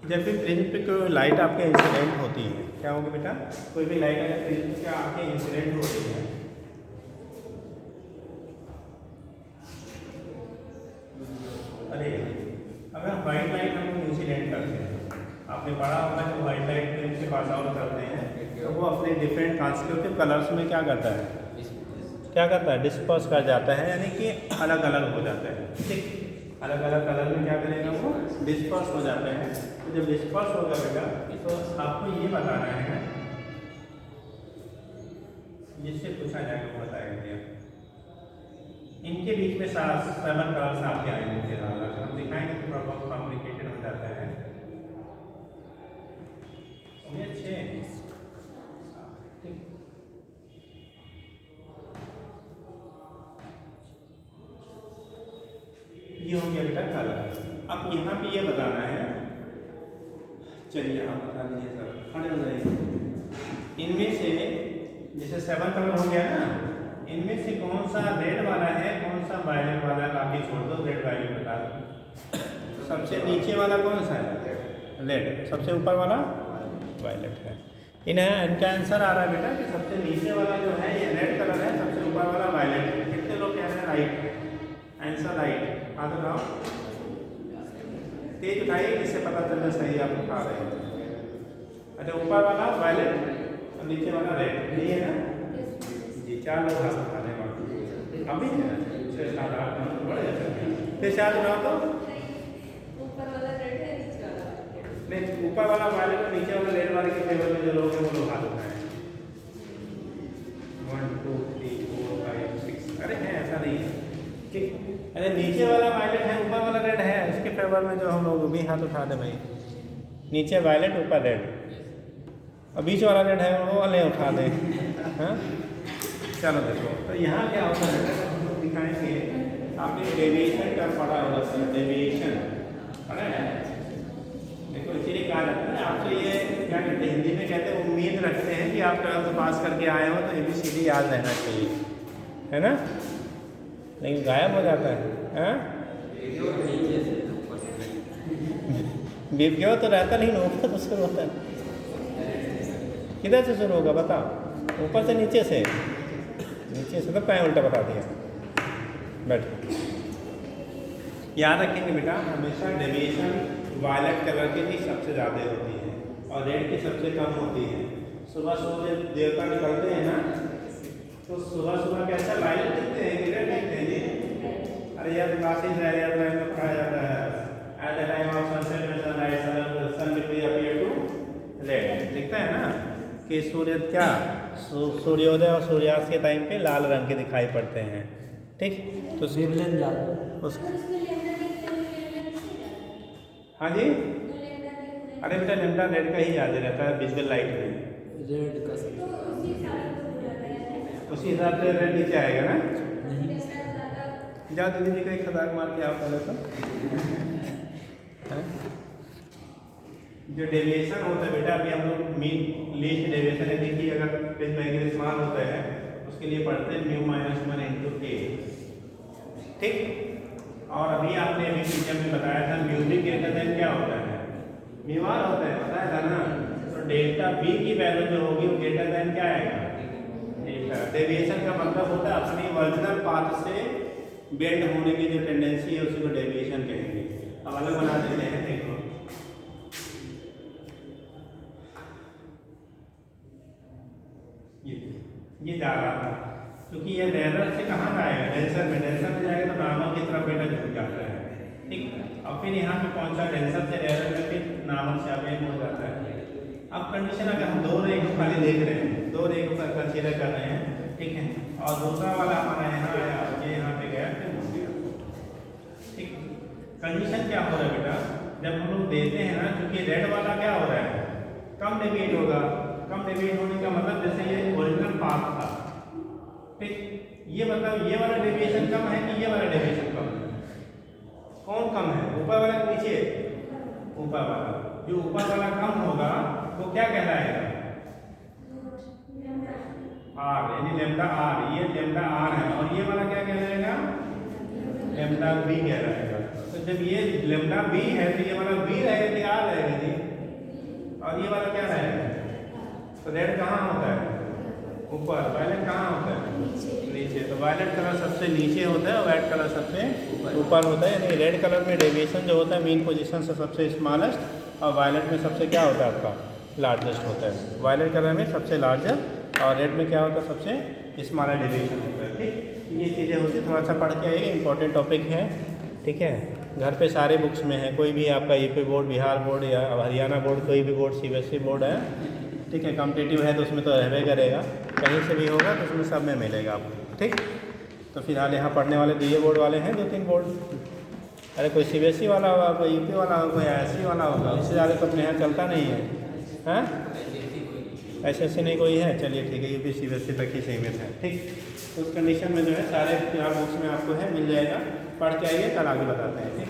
B: जब भी प्रिज्म पे कोई लाइट आपके इंसिडेंट होती है, क्या होगा बेटा, कोई भी लाइट अगर प्रिज्म पे आके इंसिडेंट होती है, अरे अगर वाइट लाइट हम लोग इंसिडेंट करते हैं, आपने पढ़ा होगा जो वाइट लाइट प्रिज्म से पास आउट करते हैं तो वो अपने डिफरेंट ट्रांसल्यूटिव कलर्स में क्या करता है, डिस्पर्स कर जाता है, यानी कि अलग अलग हो जाता है। ठीक, अलग अलग कलर में क्या करेगा वो डिस्पर्स हो जाते हैं। तो जब डिस्पर्स होगा बेटा तो आपको ये बताना है, जिससे पूछा जाएगा वो बताएंगे। इनके बीच में 7 कलर्स आपके आएंगे, हम दिखाएंगे तो थोड़ा बहुत कॉम्प्लिकेटेड हो जाता है। ये अच्छे ये हो गया बेटा कलर। अब यहाँ पे ये बताना है, चलिए आप बता दीजिए सर, खड़े हो जाइए। इनमें से जैसे 7 कलर हो गया ना, इनमें से कौन सा रेड वाला है, कौन सा वायलेट वाला है, बाकी छोड़ दो, रेड वायलेट बता दो। सबसे नीचे वाला कौन सा है, रेड, सबसे ऊपर वाला वायलेट है। इनका आंसर आ रहा है बेटा कि सबसे नीचे वाला जो है ये रेड कलर है, सबसे ऊपर वाला वायलेट है। कितने लोग कह रहे हैं राइट, आंसर राइट, हाँ तो बताओ, तेज उठाइए जिससे पता चलना सही आप उठा रहे हैं। अच्छा, ऊपर वाला वायलेट और नीचे वाला रेड, नहीं है ना जी, 4 लोग हाथ उठाने वाले अभी है, 6 7 8 9 बड़े अच्छे। फिर 4 उठाओ तो
E: ऊपर वाला रेड है, नीचे वाला
B: नहीं, ऊपर वाला वायलेट और नीचे वाला रेड वाले के फेवर में जो लोग हैं वो लोग हाथ उठाए। 1 2 3 4 5 6, अरे है ऐसा नहीं है। ठीक, अरे नीचे वाला वायलेट है, ऊपर वाला रेड है, उसके फेवर में जो हम लोग भी हाथ उठा दे भाई। नीचे वायलेट, ऊपर रेड, और बीच वाला रेड है वो वाले उठा दें। हाँ, चलो देखो तो यहाँ क्या होता है हम लोग दिखाएंगे। आपने डेविएशन का पढ़ा होगा सर, डेविएशन पढ़ा है, देखो इसीलिए कहा जाता है आपसे, ये क्या कहते हैं हिंदी में कहते हैं, उम्मीद रखते हैं कि आप 12th पास करके आए हो तो ABCD याद रहना चाहिए, है ना, लेकिन गायब हो जाता है। हाँ, बीप तो रहता नहीं, ऊपर तो शुरू होता है। किधर से शुरू होगा बताओ, ऊपर से नीचे से, नीचे से तो पैर उल्टा बता दिया। बैठ, याद रखेंगे बेटा, हमेशा डेविएशन वायलेट कलर की भी सबसे ज़्यादा होती है और रेड की सबसे कम होती है। सुबह सुबह जब देवता निकलते हैं ना, तो सुबह सुबह कैसा वायलेट दिखते हैं कि रेड दिखते हैं जी, अरे यार क्लासेस है यार में पढ़ाया जाता है at the time of sunset में sunrise sun will be appear to red, दिखता है ना कि सूर्य क्या सूर्योदय और सूर्यास्त के टाइम पे लाल रंग के दिखाई पड़ते हैं। ठीक, तो
A: वेवलेंथ ज़्यादा
B: उस हाँ जी, अरे बेटा लेमडा रेड का ही ज़्यादा रहता है विजुअल लाइट में,
A: रेड का से
B: उसी हिसाब से रेड नीचे आएगा ना।
A: नहीं
B: जा दीदी जी का एक खदाक मार के आप पहले तो हैं? जो डेविएशन होता है बेटा, अभी हम लोग मीन लीस्ट डेविएशन है देखिए, अगर पेज मैग्नेटिज्म होता है उसके लिए पढ़ते हैं म्यू माइनस 1 इंटू के। ठीक, और अभी आपने अभी टीचर में बताया था म्यूजिक ग्रेटर देन क्या होता है, म्यू आर होता है, बताया था ना। तो डेल्टा बी की वैल्यू जो होगी वो ग्रेटर देन क्या आएगा, डेल्टा। डेविएशन का मतलब होता है अपनी ओरिजिनल पाथ से बेंड होने की जो टेंडेंसी है उसी को डेविएशन कहेंगे। अब अलग बना देते हैं, देखो ये जा रहा था क्योंकि ये लेजर से कहाँ जाएगा, डेंसर में जाएगा तो नॉर्मल की तरफ बेटा झुक जाता है। ठीक, अब फिर यहाँ पे पहुँचा डेंसर से लेजर में, फिर नॉर्मल से अवेग हो जाता है। अब कंडीशन अगर हम दो रेखों खाली देख रहे हैं, दो रेखों का कंसीडर कर रहे हैं, ठीक है, और दूसरा वाला हमारा यहाँ आया, ये यहाँ पे गया, फिर हो गया। ठीक, कंडीशन क्या हो रहा है बेटा, जब हम लोग देते हैं ना, क्योंकि रेड वाला क्या हो रहा है, कम डेविएट होगा। कम डेविएट होने का मतलब जैसे ये ओरिजिनल पाथ था, ठीक, ये मतलब ये वाला डेविएशन कम है कि ये वाला डेविएशन कम है, कौन कम है, ऊपर वाला नीचे, ऊपर वाला। जो ऊपर वाला कम होगा वो क्या कहलाएगा, आर, यानी लेमडा आर, ये लेमडा आर है, और ये वाला क्या कहलाएगा, लेमडा बी कहलाएगा। तो जब ये लेमडा बी है तो ये वाला बी रहेगा कि आर रहेगा जी, और ये वाला क्या रहेगा। तो रेड कहाँ होता है, ऊपर, वायलेट कहाँ होता है, नीचे। तो वायलेट कलर सबसे नीचे होता है और वाइट कलर सबसे ऊपर होता है। यानी रेड कलर में डेविएशन जो होता है मीन पोजीशन से सबसे स्मॉलेस्ट, और वायलेट में सबसे क्या होता है आपका लार्जेस्ट होता है। वायलेट कलर में सबसे लार्जर और रेड में क्या होता है सबसे स्मॉलर डेविएशन होता है। ठीक, ये चीज़ें होती थोड़ा सा पढ़ के आइए, इंपॉर्टेंट टॉपिक है। ठीक है, घर पे सारे बुक्स में है, कोई भी आपका यूपी बोर्ड, बिहार बोर्ड या हरियाणा बोर्ड, कोई भी बोर्ड, सीबीएसई बोर्ड है, ठीक है, कॉम्पिटिटिव है तो उसमें तो रहबे करेगा, कहीं से भी होगा तो उसमें सब में मिलेगा आपको। ठीक, तो फिलहाल यहाँ पढ़ने वाले दिए बोर्ड वाले हैं 2-3 बोर्ड, अरे कोई सीबीएसई वाला होगा, कोई यूपी वाला होगा, कोई आईएससी वाला होगा, उससे ज़्यादा तो अपने यहाँ चलता नहीं है। हाँ, ऐसे नहीं कोई है, चलिए ठीक है, यूपी सीबीएसई तक ही सीमित है। ठीक, तो उस कंडीशन में जो है सारे बुक्स में आपको है, मिल जाएगा, पढ़ के आइए, कल आगे बताते हैं। ठीक।
A: ये